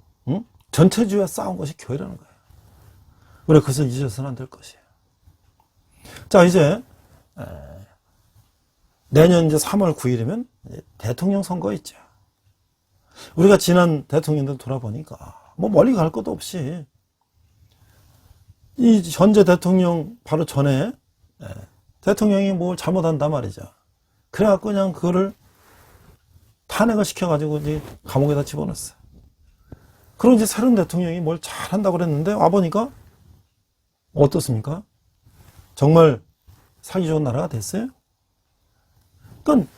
전체주의와 싸운 것이 교회라는 거예요. 우리가 그것을 잊어서는 안 될 것이에요. 자, 이제 내년 이제 3월 9일이면 대통령 선거 있죠. 우리가 지난 대통령들 돌아보니까 멀리 갈 것도 없이 이 현재 대통령 바로 전에 대통령이 뭘 잘못한단 말이죠. 그래갖고 그냥 그거를 탄핵을 시켜가지고 이제 감옥에다 집어넣었어요. 그럼 이제 새로운 대통령이 뭘 잘한다고 그랬는데 와보니까 어떻습니까? 정말 살기 좋은 나라가 됐어요? 그러니까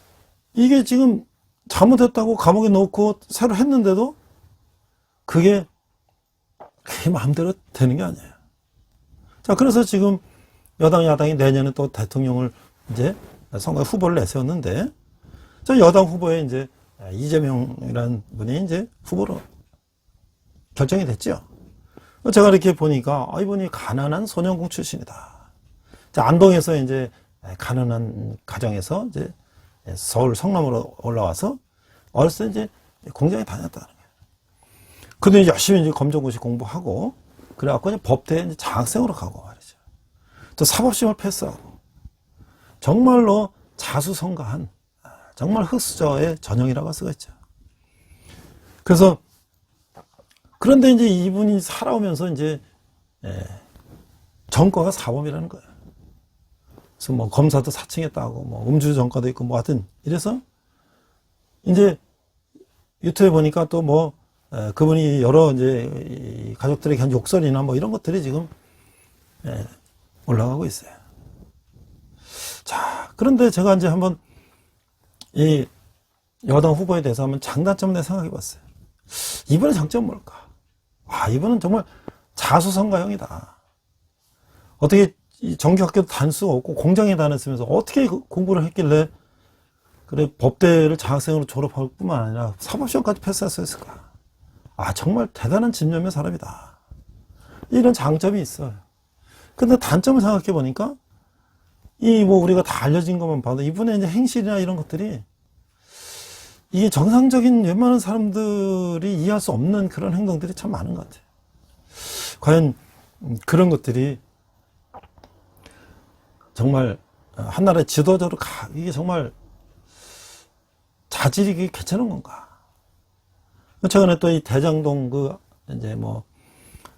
이게 지금 잘못했다고 감옥에 넣고 새로 했는데도 그게 마음대로 되는 게 아니에요. 자, 그래서 지금 여당, 야당이 내년에 또 대통령을 이제 선거 후보를 내세웠는데, 자, 여당 후보에 이제 이재명이라는 분이 이제 후보로 결정이 됐죠. 제가 이렇게 보니까 이분이 가난한 소년공 출신이다. 자, 안동에서 이제 가난한 가정에서 이제 서울 성남으로 올라와서 어렸을 때 이제 공장에 다녔다는 거예요. 근데 열심히 이제 검정고시 공부하고 그래갖고 이제 법대에 이제 장학생으로 가고 말이죠. 또 사법시험을 패스하고 정말로 자수성가한 정말 흑수저의 전형이라고 할 수가 있죠. 그래서 그런데 이제 이분이 살아오면서 이제 전과가 사범이라는 거예요. 그래서 검사도 사칭했다고 음주 전과도 있고 하여튼 이래서 이제 유튜브에 보니까 또 뭐 그분이 여러 이제 이 가족들에게 한 욕설이나 뭐 이런 것들이 지금 올라가고 있어요. 자, 그런데 제가 이제 한번 이 여당 후보에 대해서 한번 장단점을 내가 생각해 봤어요. 이분의 장점은 뭘까? 이분은 정말 자수성가형이다. 어떻게 정규학교도 다닐 수가 없고 공장에 다녔으면서 어떻게 공부를 했길래 그래 법대를 장학생으로 졸업할 뿐만 아니라 사법시험까지 패스할 수 있을까? 정말 대단한 집념의 사람이다. 이런 장점이 있어요. 근데 단점을 생각해 보니까 이 뭐 우리가 다 알려진 것만 봐도 이분의 이제 행실이나 이런 것들이 이게 정상적인 웬만한 사람들이 이해할 수 없는 그런 행동들이 참 많은 것 같아요. 과연 그런 것들이 정말 한 나라의 지도자로 이게 정말 자질이 이게 괜찮은 건가? 최근에 또 이 대장동 이제 뭐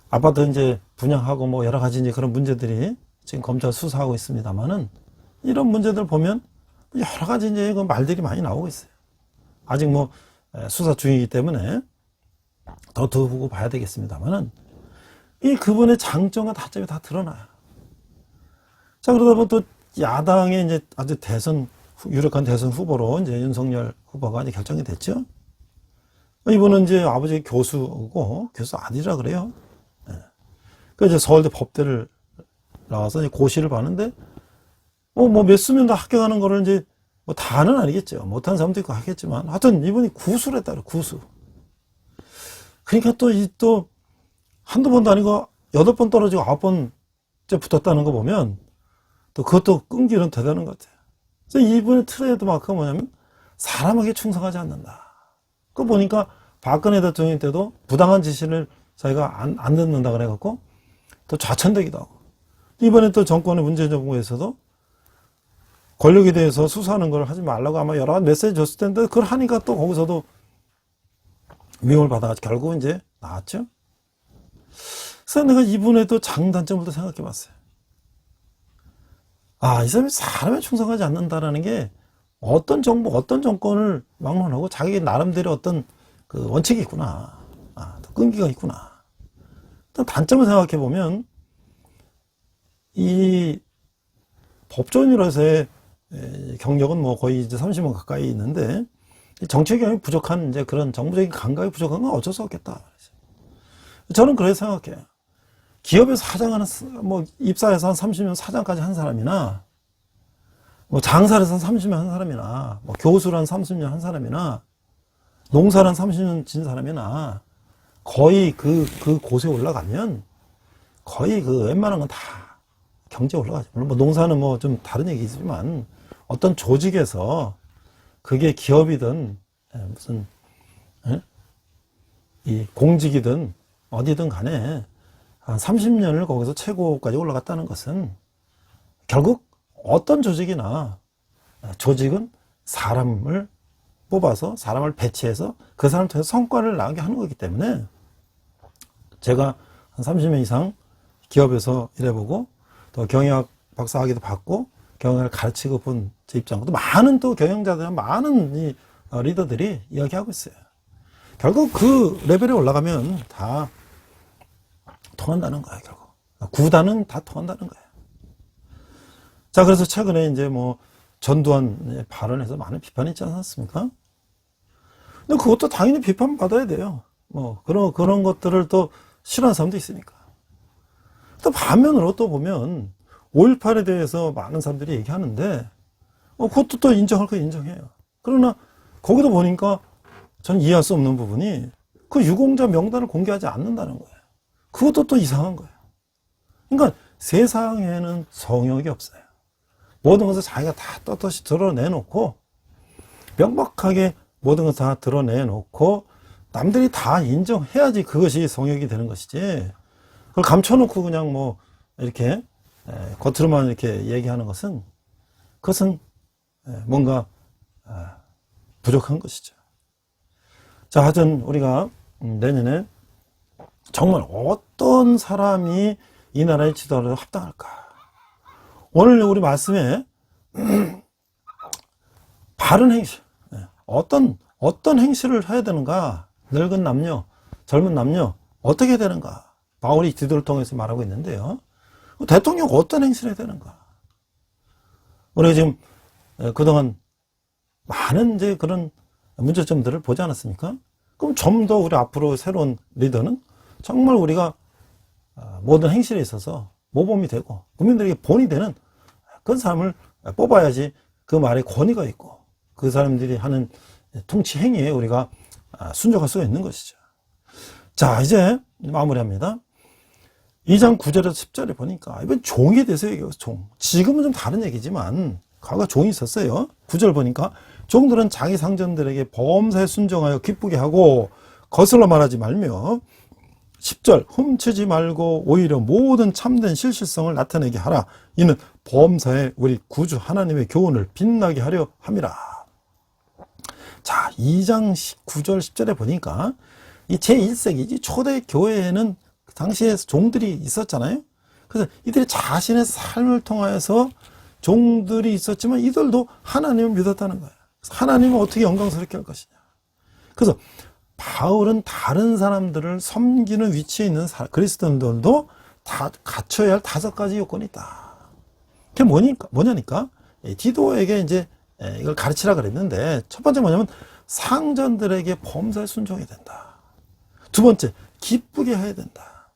아파트 이제 분양하고 뭐 여러 가지 이제 그런 문제들이 지금 검찰 수사하고 있습니다만은 이런 문제들 보면 여러 가지 이제 그 말들이 많이 나오고 있어요. 아직 뭐 수사 중이기 때문에 더 두고 봐야 되겠습니다만은 이 그분의 장점과 단점이 다 드러나요. 자, 그러다 보면 또 야당의 이제 아주 유력한 대선 후보로 이제 윤석열 후보가 이제 결정이 됐죠. 이분은 이제 아버지 교수고 교수 아들이라 그래요. 그 이제 서울대 법대를 나와서 이제 고시를 봤는데 뭐 몇 수면 다 합격하는 거를 이제 뭐 다는 아니겠죠. 못하는 사람도 있고 하겠지만 하여튼 이분이 구수를 했다. 구수. 그러니까 또 한두 번도 아니고 8번 떨어지고 9번째 붙었다는 거 보면 또 그것도 끈기는 대단한 것 같아요. 그래서 이분의 트레이드 마크가 뭐냐면 사람에게 충성하지 않는다. 그거 보니까 박근혜 대통령 때도 부당한 지시를 자기가 안 듣는다 그래갖고 또 좌천되기도 하고 이번에 또 정권의 문제 정부에서도 권력에 대해서 수사하는 걸 하지 말라고 아마 여러 가지 메시지 줬을 텐데 그걸 하니까 또 거기서도 미움을 받아가지고 결국 이제 나왔죠. 그래서 내가 이분의 또 장단점을 또 생각해 봤어요. 이 사람이 사람에 충성하지 않는다라는 게 어떤 정부, 어떤 정권을 막론하고 자기 나름대로 어떤 그 원칙이 있구나. 또 끈기가 있구나. 또 단점을 생각해 보면 이 법조인으로서의 경력은 뭐 거의 이제 30년 가까이 있는데 정치 경험이 부족한 이제 그런 정부적인 감각이 부족한 건 어쩔 수 없겠다. 저는 그래서 생각해요. 기업에서 사장하는 뭐 입사해서 한 30년 사장까지 한 사람이나 뭐 장사를 해서 한 30년 한 사람이나 뭐 교수를 한 30년 한 사람이나 농사를 한 30년 진 사람이나 거의 그 곳에 올라가면 거의 그 웬만한 건 다 경제 올라가죠. 물론 뭐 농사는 뭐 좀 다른 얘기지만 어떤 조직에서 그게 기업이든 무슨 이 공직이든 어디든 간에 한 30년을 거기서 최고까지 올라갔다는 것은 결국 어떤 조직이나 조직은 사람을 뽑아서 사람을 배치해서 그 사람 통해서 성과를 나게 하는 거기 때문에 제가 한 30년 이상 기업에서 일해보고 또 경영학 박사학위도 받고 경영을 가르치고 본 제 입장으로도 많은 또 경영자들, 많은 이 리더들이 이야기하고 있어요. 결국 그 레벨에 올라가면 다 통한다는 거예요, 결국. 구단은 다 통한다는 거예요. 자, 그래서 최근에 이제 뭐 전두환 발언에서 많은 비판이 있지 않았습니까? 근데 그것도 당연히 비판받아야 돼요. 뭐 그런 것들을 또 싫어하는 사람도 있으니까. 또 반면으로 또 보면 5.18에 대해서 많은 사람들이 얘기하는데 그것도 또 인정할 거 인정해요. 그러나 거기도 보니까 저는 이해할 수 없는 부분이 그 유공자 명단을 공개하지 않는다는 거예요. 그것도 또 이상한 거예요. 그러니까 세상에는 성역이 없어요. 모든 것을 자기가 다 떳떳이 드러내놓고 명백하게 모든 것을 다 드러내놓고 남들이 다 인정해야지 그것이 성역이 되는 것이지 그걸 감춰놓고 그냥 뭐 이렇게 겉으로만 이렇게 얘기하는 것은 그것은 뭔가 부족한 것이죠. 자, 하여튼 우리가 내년에 정말 어떤 사람이 이 나라의 지도자로 합당할까? 오늘 우리 말씀에 바른 행실, 어떤 행실을 해야 되는가? 늙은 남녀, 젊은 남녀 어떻게 해야 되는가? 바울이 디도를 통해서 말하고 있는데요. 대통령 어떤 행실을 해야 되는가? 우리가 지금 그동안 많은 이제 그런 문제점들을 보지 않았습니까? 그럼 좀 더 우리 앞으로 새로운 리더는 정말 우리가 모든 행실에 있어서 모범이 되고 국민들에게 본이 되는 그런 사람을 뽑아야지 그 말에 권위가 있고 그 사람들이 하는 통치 행위에 우리가 순종할 수가 있는 것이죠. 자, 이제 마무리합니다. 2장 9절에서 10절에 보니까 이번 종에 대해서 얘기해요. 종. 지금은 좀 다른 얘기지만 과거 종이 있었어요. 9절 보니까 종들은 자기 상전들에게 범사에 순종하여 기쁘게 하고 거슬러 말하지 말며 10절 훔치지 말고 오히려 모든 참된 실실성을 나타내게 하라. 이는 범사에 우리 구주 하나님의 교훈을 빛나게 하려 함이라. 자, 2장 9절 10절에 보니까 이 제1세기 초대 교회에는 그 당시에 종들이 있었잖아요. 그래서 이들이 자신의 삶을 통하여서 종들이 있었지만 이들도 하나님을 믿었다는 거예요. 하나님은 어떻게 영광스럽게 할 것이냐. 그래서 바울은 다른 사람들을 섬기는 위치에 있는 그리스도인들도 다 갖춰야 할 5가지 요건이 있다. 그게 뭐냐니까 디도에게 이제 이걸 가르치라 그랬는데 첫 번째 뭐냐면 상전들에게 범사에 순종해야 된다. 두 번째 기쁘게 해야 된다.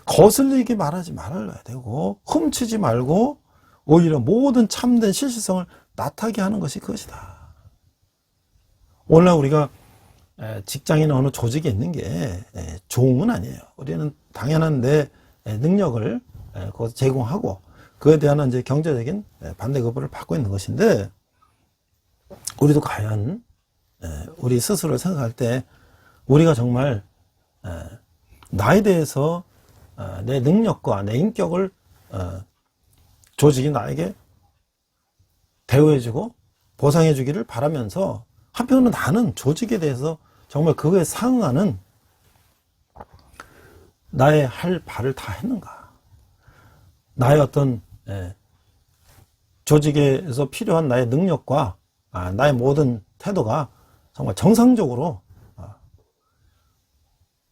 거슬리게 말하지 말아야 되고 훔치지 말고 오히려 모든 참된 실실성을 나타나게 하는 것이 그것이다. 오늘날 우리가 직장이나 어느 조직에 있는 게 종은 아니에요. 우리는 당연한 내 능력을 거기서 제공하고 그에 대한 이제 경제적인 반대급부를 받고 있는 것인데 우리도 과연 우리 스스로를 생각할 때 우리가 정말 나에 대해서 내 능력과 내 인격을 조직이 나에게 대우해주고 보상해주기를 바라면서 한편으로는 나는 조직에 대해서 정말 그거에 상응하는 나의 할 바를 다 했는가? 나의 어떤 조직에서 필요한 나의 능력과 나의 모든 태도가 정말 정상적으로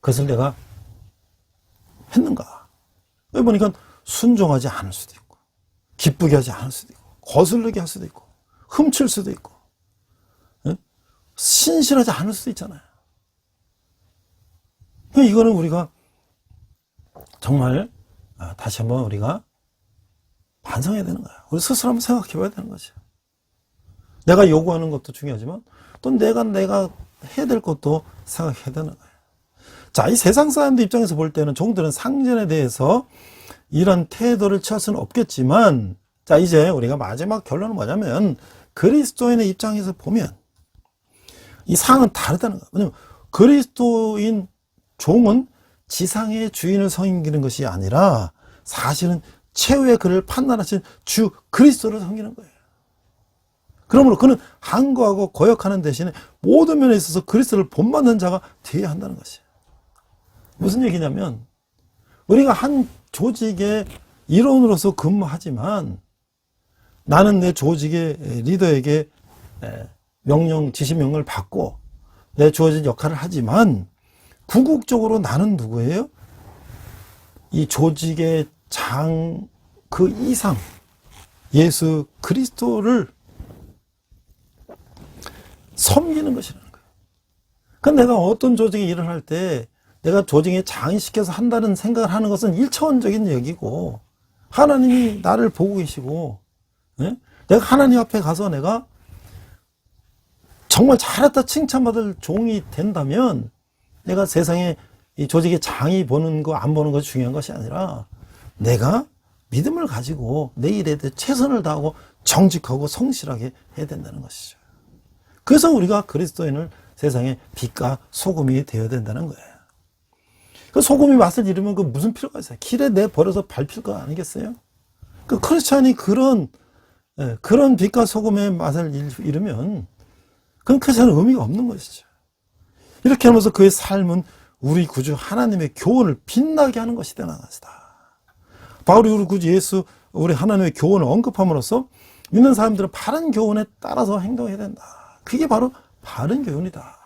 그것을 내가 했는가? 여기 보니까 순종하지 않을 수도 있고 기쁘게 하지 않을 수도 있고 거슬리게 할 수도 있고 훔칠 수도 있고 신실하지 않을 수도 있잖아요. 이거는 우리가 정말 다시 한번 우리가 반성해야 되는 거야. 우리 스스로 한번 생각해 봐야 되는 거죠. 내가 요구하는 것도 중요하지만 또 내가 해야 될 것도 생각해야 되는 거예요. 자, 이 세상 사람들 입장에서 볼 때는 종들은 상전에 대해서 이런 태도를 취할 수는 없겠지만 자, 이제 우리가 마지막 결론은 뭐냐면 그리스도인의 입장에서 보면 이 상은 다르다는 거예요. 왜냐면 그리스도인 종은 지상의 주인을 섬기는 것이 아니라 사실은 최후의 그를 판단하신 주 그리스도를 섬기는 거예요. 그러므로 그는 항거하고 거역하는 대신에 모든 면에 있어서 그리스도를 본받는 자가 되어야 한다는 것이에요. 무슨 얘기냐면 우리가 한 조직의 일원으로서 근무하지만 나는 내 조직의 리더에게 지시명령을 받고 내 주어진 역할을 하지만 궁극적으로 나는 누구예요? 이 조직의 장 그 이상 예수 그리스도를 섬기는 것이라는 거예요. 그러니까 내가 어떤 조직에 일을 할 때 내가 조직에 장시켜서 한다는 생각을 하는 것은 1차원적인 얘기고 하나님이 나를 보고 계시고 내가 하나님 앞에 가서 내가 정말 잘했다 칭찬받을 종이 된다면 내가 세상에 이 조직의 장이 보는 거 안 보는 것이 중요한 것이 아니라 내가 믿음을 가지고 내 일에 대해 최선을 다하고 정직하고 성실하게 해야 된다는 것이죠. 그래서 우리가 그리스도인을 세상에 빛과 소금이 되어야 된다는 거예요. 그 소금이 맛을 잃으면 그 무슨 필요가 있어요? 길에 내버려서 밟힐 거 아니겠어요? 그 크리스찬이 그런 빛과 소금의 맛을 잃으면 그건 크리스찬은 의미가 없는 것이죠. 이렇게 하면서 그의 삶은 우리 구주 하나님의 교훈을 빛나게 하는 것이 되는 것이다. 바울이 우리 구주 예수 우리 하나님의 교훈을 언급함으로써 믿는 사람들은 바른 교훈에 따라서 행동해야 된다. 그게 바로 바른 교훈이다.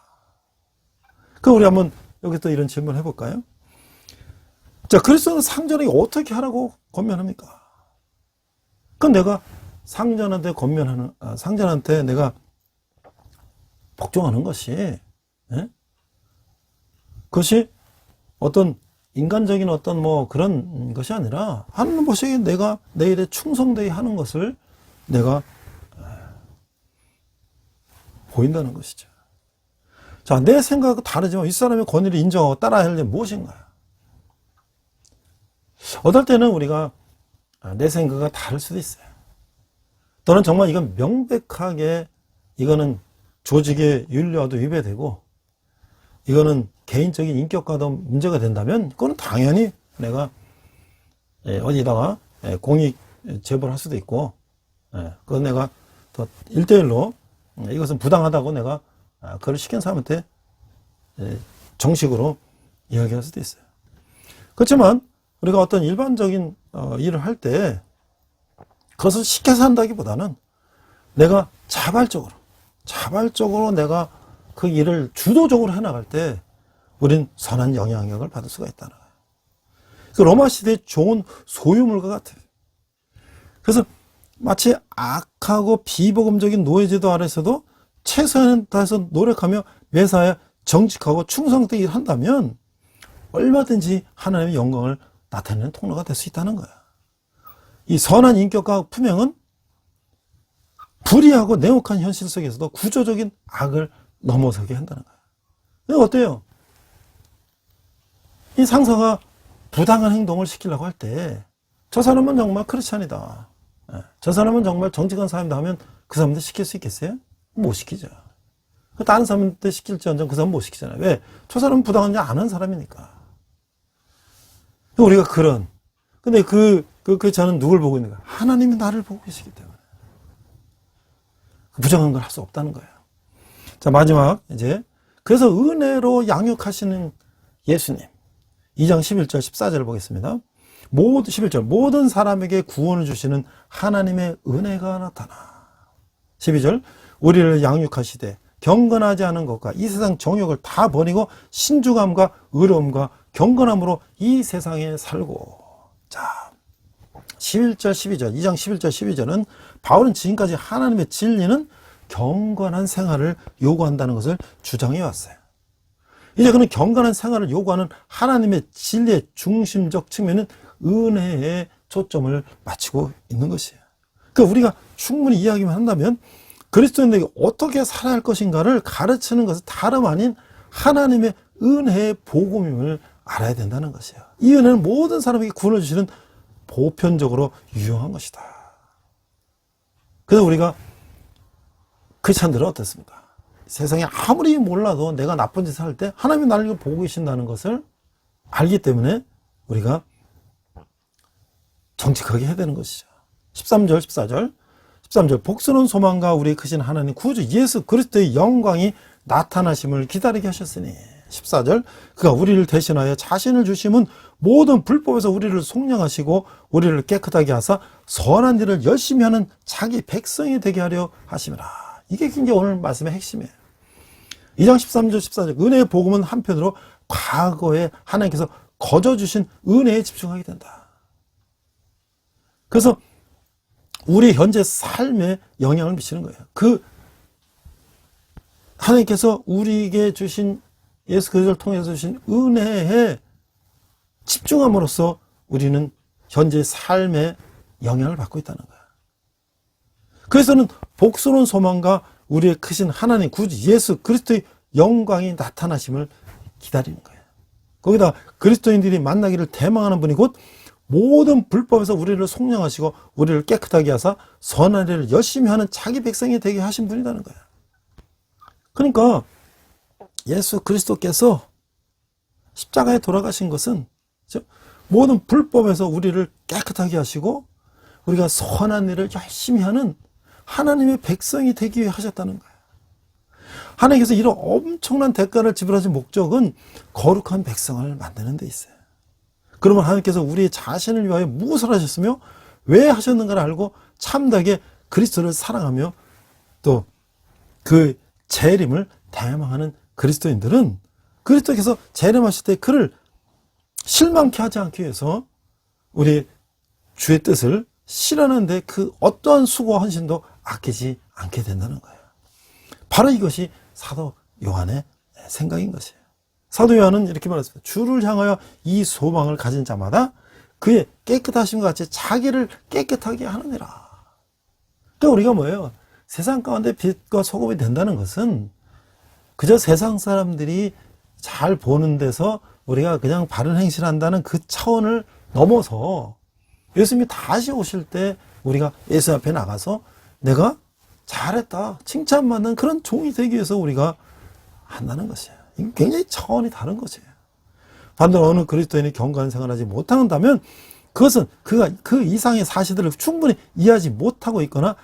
그럼 우리 한번 여기 또 이런 질문 해볼까요? 자, 그리스도는 상전에게 어떻게 하라고 권면합니까? 그럼 내가 상전한테 상전한테 내가 복종하는 것이, 예? 그것이 어떤 인간적인 어떤 뭐 그런 것이 아니라 하나님 보시기에 내가 내 일에 충성되게 하는 것을 내가 보인다는 것이죠. 자, 내 생각은 다르지만 윗사람의 권위를 인정하고 따라야 할 일은 무엇인가? 어떨 때는 우리가 내 생각과 다를 수도 있어요. 또는 정말 이건 명백하게 이거는 조직의 윤리와도 위배되고 이거는 개인적인 인격과도 문제가 된다면 그거는 당연히 내가 어디다가 공익 제보를 할 수도 있고 그건 내가 더 1대1로 이것은 부당하다고 내가 그걸 시킨 사람한테 정식으로 이야기할 수도 있어요. 그렇지만 우리가 어떤 일반적인 일을 할 때 그것을 시켜서 한다기보다는 내가 자발적으로 내가 그 일을 주도적으로 해나갈 때 우린 선한 영향력을 받을 수가 있다는 거예요. 그 로마 시대의 종은 소유물과 같아요. 그래서 마치 악하고 비복음적인 노예제도 아래서도 최선을 다해서 노력하며 매사에 정직하고 충성되게 한다면 얼마든지 하나님의 영광을 나타내는 통로가 될 수 있다는 거야. 이 선한 인격과 품행은 불의하고 냉혹한 현실 속에서도 구조적인 악을 넘어서게 한다는 거야. 근데 어때요? 이 상사가 부당한 행동을 시키려고 할 때 저 사람은 정말 크리스찬이다. 저 사람은 정말 정직한 사람이다 하면 그 사람한테 시킬 수 있겠어요? 못 시키죠. 다른 사람한테 시킬지언정 그 사람은 못 시키잖아요. 왜? 저 사람은 부당한지 아는 사람이니까. 우리가 근데 저는 누굴 보고 있는가? 하나님이 나를 보고 계시기 때문에. 부정한 걸 할 수 없다는 거예요. 자, 마지막, 그래서 은혜로 양육하시는 예수님. 2장 11절, 14절을 보겠습니다. 11절, 모든 사람에게 구원을 주시는 하나님의 은혜가 나타나. 12절, 우리를 양육하시되 경건하지 않은 것과 이 세상 정욕을 다 버리고 신중함과 의로움과 경건함으로 이 세상에 살고. 자, 11절, 12절, 2장 11절, 12절은 바울은 지금까지 하나님의 진리는 경건한 생활을 요구한다는 것을 주장해 왔어요. 이제 그는 경건한 생활을 요구하는 하나님의 진리의 중심적 측면은 은혜에 초점을 맞추고 있는 것이에요. 그러니까 우리가 충분히 이야기만 한다면 그리스도인에게 어떻게 살아야 할 것인가를 가르치는 것은 다름 아닌 하나님의 은혜의 복음임을 알아야 된다는 것이에요. 이 은혜는 모든 사람에게 구원을 주시는 보편적으로 유용한 것이다. 그래서 우리가 크리스찬들은 어떻습니까? 세상에 아무리 몰라도 내가 나쁜 짓을 할 때 하나님이 나를 보고 계신다는 것을 알기 때문에 우리가 정직하게 해야 되는 것이죠. 13절, 14절. 13절, 복스러운 소망과 우리의 크신 하나님 구주 예수 그리스도의 영광이 나타나심을 기다리게 하셨으니. 14절, 그가 우리를 대신하여 자신을 주심은 모든 불법에서 우리를 속량하시고 우리를 깨끗하게 하사 선한 일을 열심히 하는 자기 백성이 되게 하려 하심이라. 이게 굉장히 오늘 말씀의 핵심이에요. 2장 13절, 14절, 은혜의 복음은 한편으로 과거에 하나님께서 거저주신 은혜에 집중하게 된다. 그래서 우리 현재 삶에 영향을 미치는 거예요. 하나님께서 우리에게 주신 예수 그리스도를 통해서 주신 은혜에 집중함으로써 우리는 현재 삶에 영향을 받고 있다는 거예요. 그래서는 복스러운 소망과 우리의 크신 하나님 구주 예수 그리스도의 영광이 나타나심을 기다리는 거예요. 거기다 그리스도인들이 만나기를 대망하는 분이 곧 모든 불법에서 우리를 속량하시고 우리를 깨끗하게 하사 선한 일을 열심히 하는 자기 백성이 되게 하신 분이라는 거예요. 그러니까 예수 그리스도께서 십자가에 돌아가신 것은 모든 불법에서 우리를 깨끗하게 하시고 우리가 선한 일을 열심히 하는 하나님의 백성이 되기 위해 하셨다는 거예요. 하나님께서 이런 엄청난 대가를 지불하신 목적은 거룩한 백성을 만드는 데 있어요. 그러면 하나님께서 우리의 자신을 위하여 무엇을 하셨으며 왜 하셨는가를 알고 참되게 그리스도를 사랑하며 또 그 재림을 대망하는 그리스도인들은 그리스도께서 재림하실 때 그를 실망케 하지 않기 위해서 우리 주의 뜻을 실현하는데 그 어떠한 수고와 헌신도 아끼지 않게 된다는 거예요. 바로 이것이 사도 요한의 생각인 것이에요. 사도 요한은 이렇게 말했습니다. 주를 향하여 이 소망을 가진 자마다 그의 깨끗하심과 같이 자기를 깨끗하게 하느니라. 그러니까 우리가 뭐예요? 세상 가운데 빛과 소금이 된다는 것은 그저 세상 사람들이 잘 보는 데서 우리가 그냥 바른 행실을 한다는 그 차원을 넘어서 예수님이 다시 오실 때 우리가 예수 앞에 나가서 내가 잘했다 칭찬받는 그런 종이 되기 위해서 우리가 한다는 것이에요. 이건 굉장히 차원이 다른 것이에요. 반대로 어느 그리스도인이 경건한 생활을 하지 못한다면 그것은 그가 그 이상의 사실들을 충분히 이해하지 못하고 있거나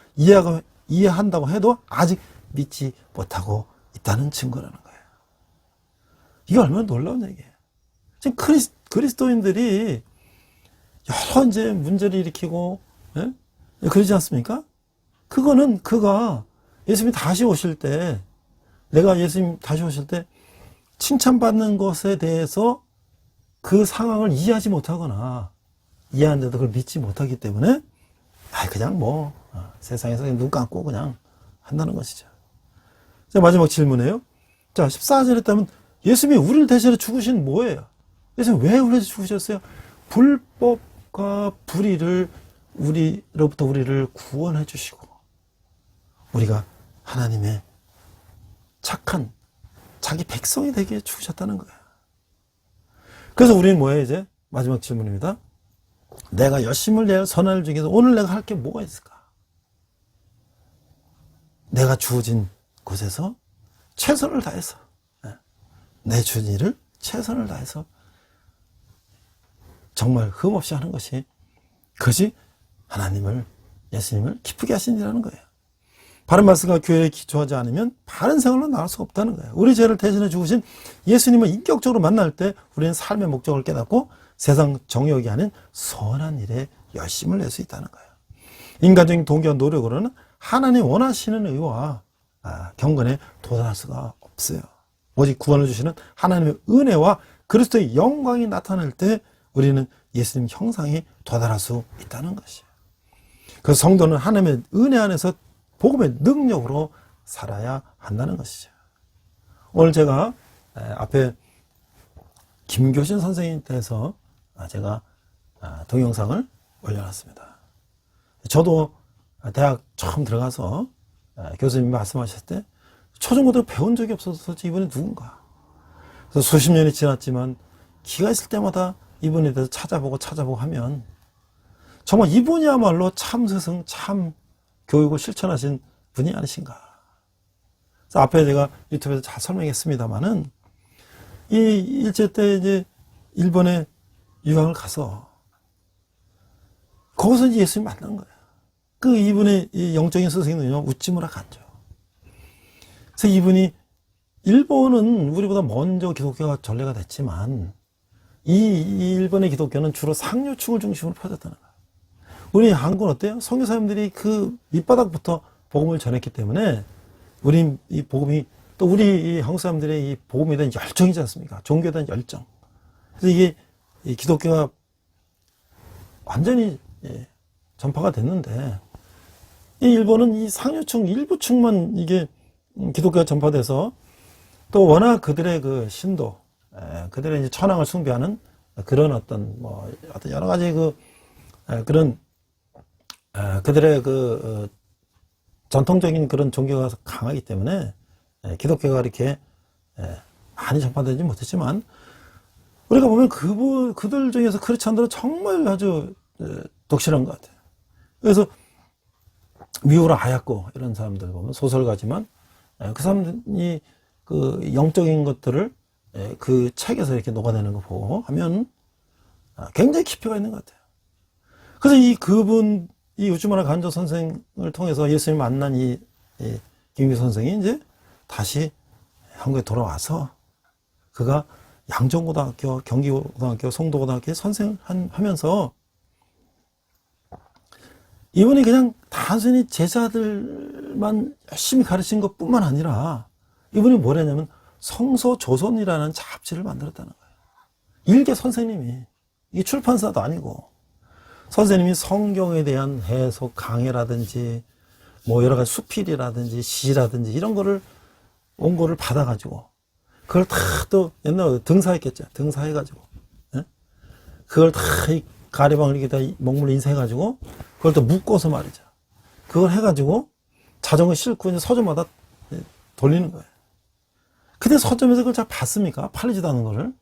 이해한다고 해도 아직 믿지 못하고 있다는 증거라는 거예요. 이게 얼마나 놀라운 얘기예요. 지금 그리스도인들이 여러 이제 문제를 일으키고, 예? 그러지 않습니까? 그거는 그가 예수님이 다시 오실 때, 내가 예수님 다시 오실 때 칭찬받는 것에 대해서 그 상황을 이해하지 못하거나 이해하는데도 그걸 믿지 못하기 때문에 그냥 뭐 세상에서 눈 감고 그냥 한다는 것이죠. 자, 마지막 질문이에요. 자, 14절에 따르면 예수님이 우리를 대신해 죽으신 뭐예요? 예수님 왜 우리를 죽으셨어요? 불법과 불의를 우리로부터 우리를 구원해 주시고 우리가 하나님의 착한 자기 백성이 되게 죽으셨다는 거예요. 그래서 우리는 뭐예요? 이제 마지막 질문입니다. 내가 열심을 내어 선할 중에서 오늘 내가 할 게 뭐가 있을까? 내가 주어진 곳에서 최선을 다해서 내 주어진 일을 최선을 다해서 정말 흠없이 하는 것이 그것이 하나님을 예수님을 기쁘게 하신 일이라는 거예요. 바른 말씀과 교회에 기초하지 않으면 바른 생활로 나갈 수가 없다는 거예요. 우리 죄를 대신해 죽으신 예수님을 인격적으로 만날 때 우리는 삶의 목적을 깨닫고 세상 정욕이 아닌 선한 일에 열심을 낼 수 있다는 거예요. 인간적인 동기와 노력으로는 하나님 원하시는 의와 경건에 도달할 수가 없어요. 오직 구원을 주시는 하나님의 은혜와 그리스도의 영광이 나타날 때 우리는 예수님 형상에 도달할 수 있다는 것이에요. 그래서 성도는 하나님의 은혜 안에서 복음의 능력으로 살아야 한다는 것이죠. 오늘 제가 앞에 김교신 선생님에 대해서 제가 동영상을 올려놨습니다. 저도 대학 처음 들어가서 교수님이 말씀하셨을 때 초중고등 배운 적이 없어서 도대체 이분이 누군가. 그래서 수십 년이 지났지만 기가 있을 때마다 이분에 대해서 찾아보고 하면 정말 이분이야말로 참 스승, 참 교육을 실천하신 분이 아니신가. 그래서 앞에 제가 유튜브에서 잘 설명했습니다만은 이 일제 때 이제 일본에 유학을 가서 거기서 이제 예수님 만난 거예요. 그 이분의 이 영적인 스승은요, 우찌무라 간조. 그래서 이분이 일본은 우리보다 먼저 기독교가 전래가 됐지만 이 일본의 기독교는 주로 상류층을 중심으로 퍼졌다는 거예요. 우리 한국은 어때요? 선교사님들이 그 밑바닥부터 복음을 전했기 때문에 우리 이 복음이 또 우리 이 한국 사람들의 이 복음에 대한 열정이지 않습니까? 종교에 대한 열정. 그래서 이게 이 기독교가 완전히 전파가 됐는데 이 일본은 이 상류층 일부층만 이게 기독교가 전파돼서 또 워낙 그들의 그 신도, 그들의 이제 천황을 숭배하는 그런 어떤 뭐 어떤 여러 가지 그런 그들의 전통적인 그런 종교가 강하기 때문에 기독교가 이렇게 많이 전파되지 못했지만 우리가 보면 그들 중에서 크리스찬들은 정말 아주 독실한 것 같아요. 그래서 미우라 하야코 이런 사람들 보면 소설가지만 그 사람들이 그 영적인 것들을 그 책에서 이렇게 녹아내는 거 보고 하면 굉장히 깊이가 있는 것 같아요. 그래서 이 우찌무라 간조 선생을 통해서 예수님 만난 이 김규 선생이 이제 다시 한국에 돌아와서 그가 양정고등학교, 경기고등학교, 송도고등학교에 선생을 하면서 이분이 그냥 단순히 제자들만 열심히 가르친 것 뿐만 아니라 이분이 뭐랬냐면 성서조선이라는 잡지를 만들었다는 거예요. 일개 선생님이, 이 출판사도 아니고, 선생님이 성경에 대한 해석 강해라든지 뭐 여러 가지 수필이라든지 시라든지 이런 거를 원고를 받아가지고 그걸 다 또 옛날에 등사했겠죠. 등사해가지고 그걸 다 이 가리방을 이렇게 다 먹물 인쇄해가지고 그걸 또 묶어서 말이죠. 그걸 해가지고 자전거 싣고 이제 서점마다 돌리는 거예요. 근데 서점에서 그걸 잘 받습니까? 팔리지도 않은 거를.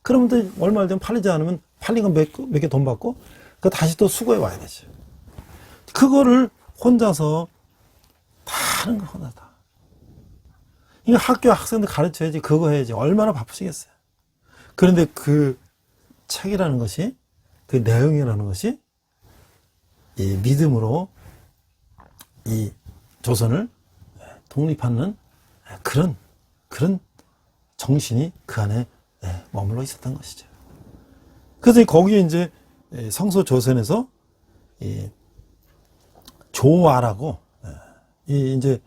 그러면 또 얼마 되면 팔리지 않으면 팔린 건 몇 개 돈 받고 그 다시 또 수거해 와야 되죠. 그거를 혼자서 다 하는 거 혼자 다. 이거 학교 학생들 가르쳐야지 그거 해야지 얼마나 바쁘시겠어요. 그런데 그 책이라는 것이 그 내용이라는 것이 이 믿음으로 이 조선을 독립하는 그런 정신이 그 안에 머물러 있었던 것이죠. 그래서 거기에 이제 성서조선에서 조화라고 이제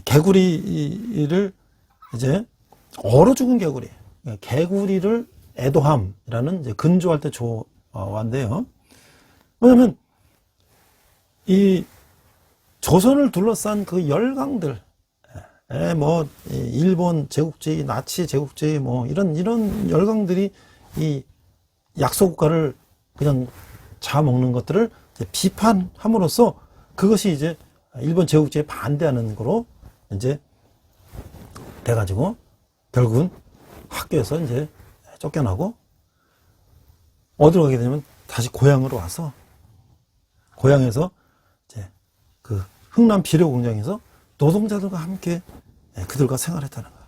개구리를 이제 얼어 죽은 개구리를 애도함이라는 이제 근조할 때 조화인데요. 왜냐면 이 조선을 둘러싼 그 열강들, 뭐 일본 제국주의, 나치 제국주의, 뭐 이런 열강들이 이 약소국가를 그냥 잡아먹는 것들을 이제 비판함으로써 그것이 이제 일본 제국주의에 반대하는 거로 이제 돼가지고 결국은 학교에서 이제 쫓겨나고 어디로 가게 되냐면 다시 고향으로 와서 고향에서 이제 그 흥남 비료 공장에서 노동자들과 함께 그들과 생활했다는 거예요.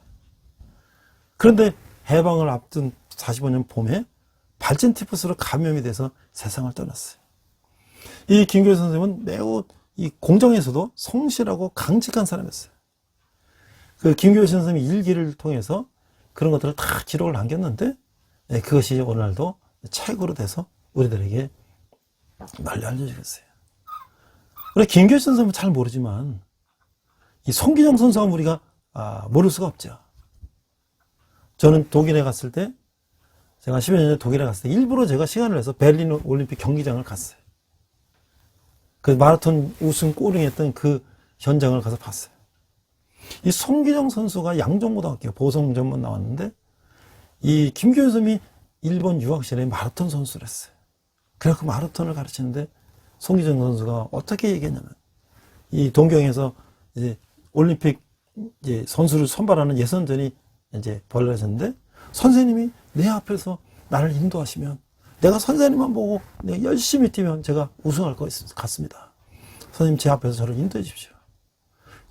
그런데 해방을 앞둔 45년 봄에 발진 티푸스로 감염이 돼서 세상을 떠났어요. 이 김교회 선생님은 매우 이 공정에서도 성실하고 강직한 사람이었어요. 그 김교회 선생님이 일기를 통해서 그런 것들을 다 기록을 남겼는데 그것이 오늘날도 책으로 돼서 우리들에게 널리 알려주겠어요. 우리 김교회 선생님은 잘 모르지만 이 송기정 선수가 우리가 모를 수가 없죠. 저는 독일에 갔을 때 제가 10여 년 전에 독일에 갔을 때 일부러 제가 시간을 내서 베를린 올림픽 경기장을 갔어요. 그 마라톤 우승 꼬링했던 그 현장을 가서 봤어요. 이 송기정 선수가 양정고등학교 보성 전문 나왔는데 이 김교현 선생님이 일본 유학시절에 마라톤 선수를 했어요. 그래서 그 마라톤을 가르치는데 송기정 선수가 어떻게 얘기했냐면 이 동경에서 이제 올림픽 이제 선수를 선발하는 예선전이 이제 벌어졌는데 선생님이 내 앞에서 나를 인도하시면 내가 선생님만 보고 내가 열심히 뛰면 제가 우승할 것 같습니다. 선생님 제 앞에서 저를 인도해 주십시오.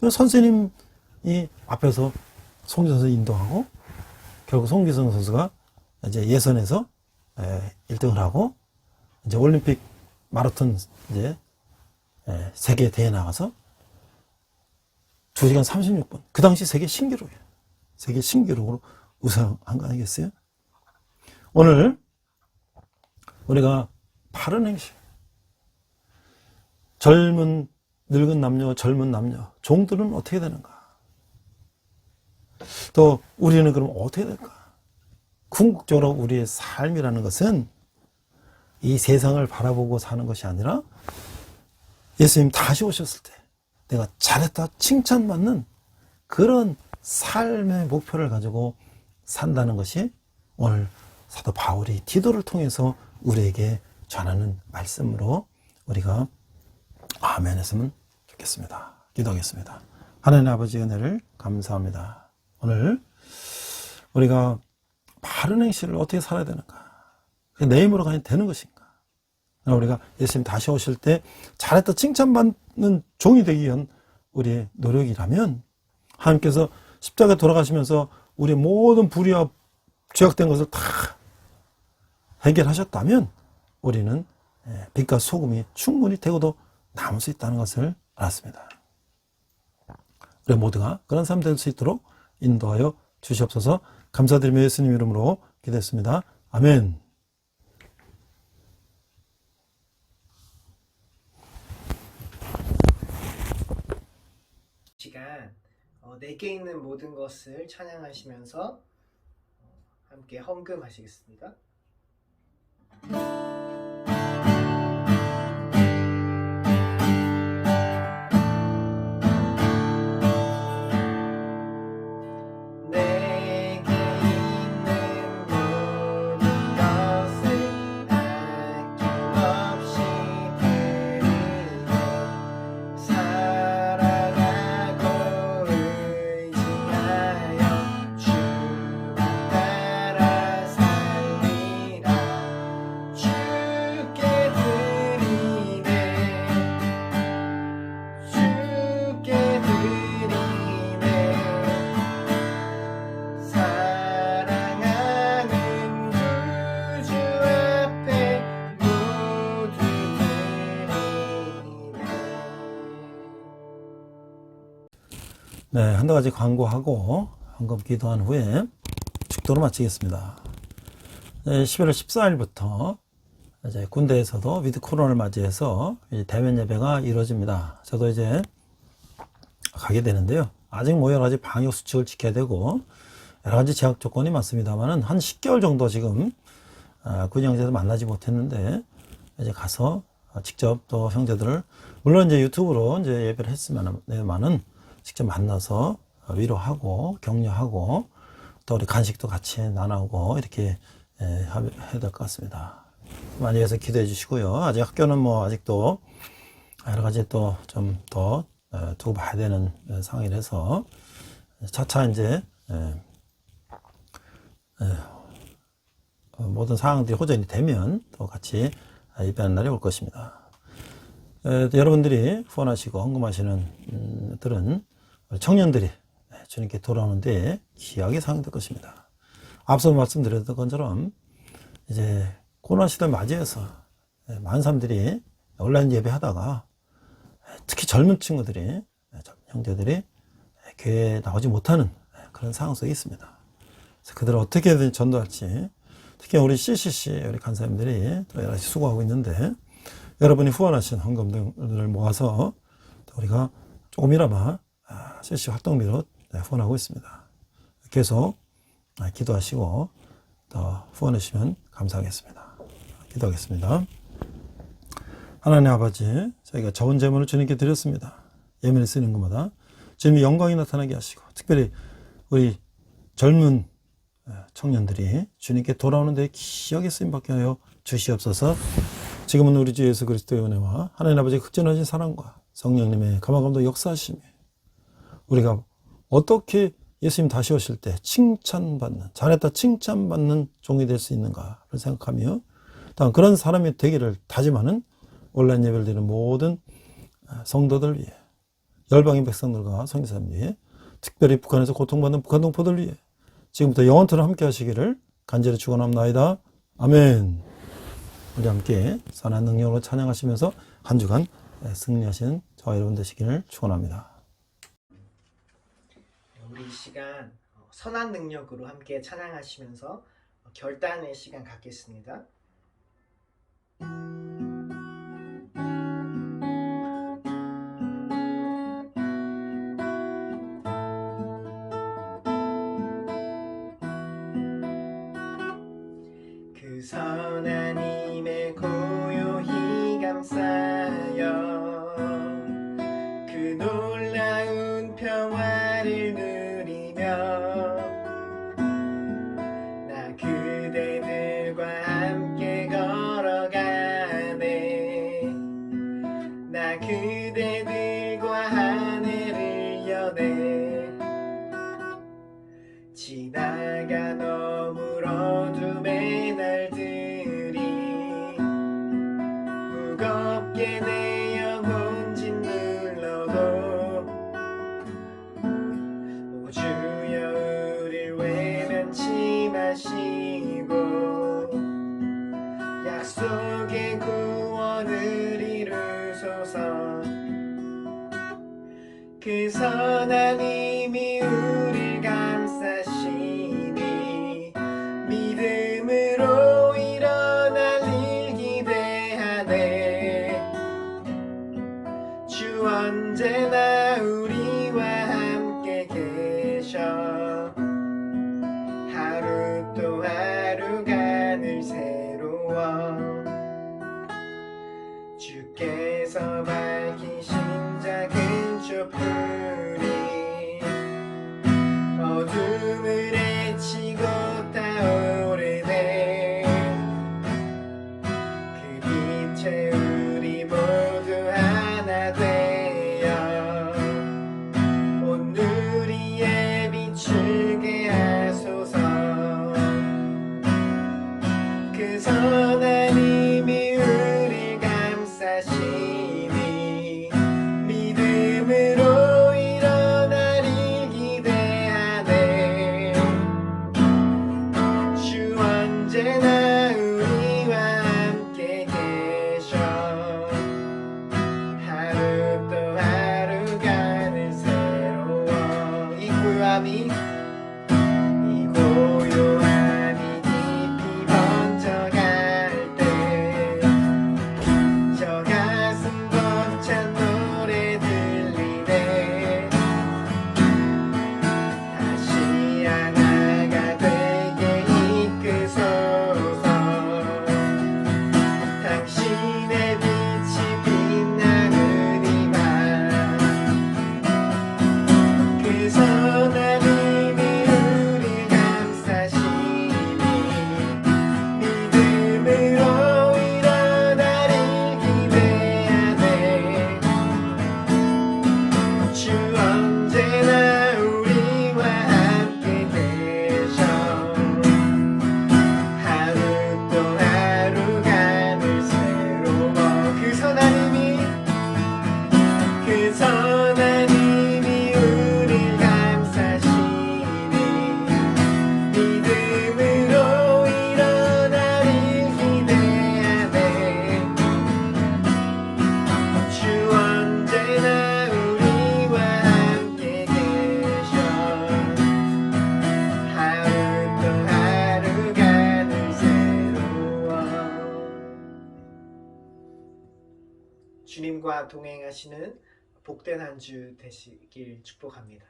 선생님이 앞에서 송기정 선수 인도하고 결국 송기정 선수가 이제 예선에서 1등을 하고 이제 올림픽 마라톤 이제 세계 대회에 나가서 2시간 36분. 그 당시 세계 신기록이에요. 세계 신기록으로 우승한 거 아니겠어요? 오늘 우리가 바른 행실, 늙은 남녀, 젊은 남녀, 종들은 어떻게 되는가? 또 우리는 그럼 어떻게 될까? 궁극적으로 우리의 삶이라는 것은 이 세상을 바라보고 사는 것이 아니라 예수님 다시 오셨을 때 내가 잘했다 칭찬받는 그런 삶의 목표를 가지고 산다는 것이 오늘 사도 바울이 디도를 통해서 우리에게 전하는 말씀으로 우리가 아멘 했으면 좋겠습니다. 기도하겠습니다. 하나님 아버지의 은혜를 감사합니다. 오늘 우리가 바른 행실을 어떻게 살아야 되는가? 내 힘으로 가야 되는 것인가? 우리가 예수님 다시 오실 때 잘했다 칭찬받는 종이 되기 위한 우리의 노력이라면 하나님께서 십자가에 돌아가시면서 우리의 모든 불의와 죄악된 것을 다 해결하셨다면 우리는 빛과 소금이 충분히 되고도 남을 수 있다는 것을 알았습니다. 우리 모두가 그런 삶 될 수 있도록 인도하여 주시옵소서. 감사드리며 예수님 이름으로 기도했습니다. 아멘. 시간 내게 있는 모든 것을 찬양하시면서 함께 헌금하시겠습니다. 네, 한 가지 광고하고 헌금 기도한 후에 축도로 마치겠습니다. 11월 14일부터 이제 군대에서도 위드 코로나를 맞이해서 대면 예배가 이루어집니다. 저도 이제 가게 되는데요. 아직 뭐 여러 가지 방역 수칙을 지켜야 되고 여러 가지 제약 조건이 많습니다만은 한 10개월 정도 지금 군 형제도 만나지 못했는데 이제 가서 직접 또 형제들을 물론 이제 유튜브로 이제 예배를 했으면은 직접 만나서 위로하고 격려하고 또 우리 간식도 같이 나누고 이렇게 해야 될 것 같습니다. 많이 해서 기도해 주시고요. 아직 학교는 뭐 아직도 여러 가지 또 좀 더 두고 봐야 되는 상황이라서 차차 이제 모든 상황들이 호전이 되면 또 같이 예배하는 날이 올 것입니다. 여러분들이 후원하시고 헌금하시는 들은 청년들이 주님께 돌아오는데 귀하게 사용될 것입니다. 앞서 말씀드렸던 것처럼 이제 코로나 시대를 맞이해서 많은 사람들이 온라인 예배하다가 특히 젊은 친구들이 형제들이 교회에 나오지 못하는 그런 상황 속에 있습니다. 그래서 그들을 어떻게든 전도할지 특히 우리 CCC 우리 간사님들이 또 여러 가지 수고하고 있는데 여러분이 후원하신 헌금 등을 모아서 우리가 조금이나마 CCC 활동비로 후원하고 있습니다. 계속 기도하시고 또 후원해 주시면 감사하겠습니다. 기도하겠습니다. 하나님 아버지, 저희가 적은 재물을 주님께 드렸습니다. 예민히 쓰는 것마다 주님의 영광이 나타나게 하시고 특별히 우리 젊은 청년들이 주님께 돌아오는 데 귀하게 쓰임받게 하여 주시옵소서. 지금은 우리 주 예수 그리스도의 은혜와 하나님 아버지의 극진하신 사랑과 성령님의 감화감도 역사하심이 우리가 어떻게 예수님 다시 오실 때 칭찬받는, 잘했다 칭찬받는 종이 될 수 있는가를 생각하며 다음 그런 사람이 되기를 다짐하는 온라인 예배를 드리는 모든 성도들 위해 열방인 백성들과 성교사님 위해 특별히 북한에서 고통받는 북한 동포들 위해 지금부터 영원토록 함께 하시기를 간절히 축원합나이다. 아멘. 우리 함께 선한 능력으로 찬양하시면서 한 주간 승리하시는 저와 여러분 되시기를 축원합니다. 우리 이 시간 선한 능력으로 함께 찬양하시면서 결단의 시간 갖겠습니다. 그 선한 힘에 고요히 감싸여 그 놀라운 평화를 누리며 나 그대들과 함께 걸어가네. 나 그대들과 하늘을 여네. 지나가 너물 어둠의 날들이 무겁게 내 영혼 짓눌러도 오 주여 우릴 외면치 마시고 약속의 구원을 이루소서. 그 선한 힘이 우릴 감싸시니 믿음으로 일어날 일 기대하네. 주 언제나 우리와 함께 또 하루가 늘 새로워 주께서 밝히신 작은 촛불이 어둠을 헤치고 타오르네 그 빛에 우리 모두 하나 되어 온 누리에 비추게 하소서 그 선한 힘이 우릴 감싸시니 믿음으로 일어나리 기대하네 주 언제나 우리와 함께 계셔 하루 또 하루가 늘 새로워 이 고요함이 깊이 번져갈 때 저 가슴 벅찬 노래 들리네 다시 하나가 되게 이끄소서 당신의 빛이 빛나는 이밤 그 선한 힘이 우릴 감싸시니 믿음으로 일어나릴 기대하네 주 언제나 우리와 함께 계셔 하루 또 하루가 늘 새로워 그 선한 힘이 우릴 감싸시니 믿음으로 일어나릴 기대하네 주 언제나 우리와 함께 계셔 하루 또 하루가 늘 새로워 주님과 동행하시는 복된 한 주 되시길 축복합니다.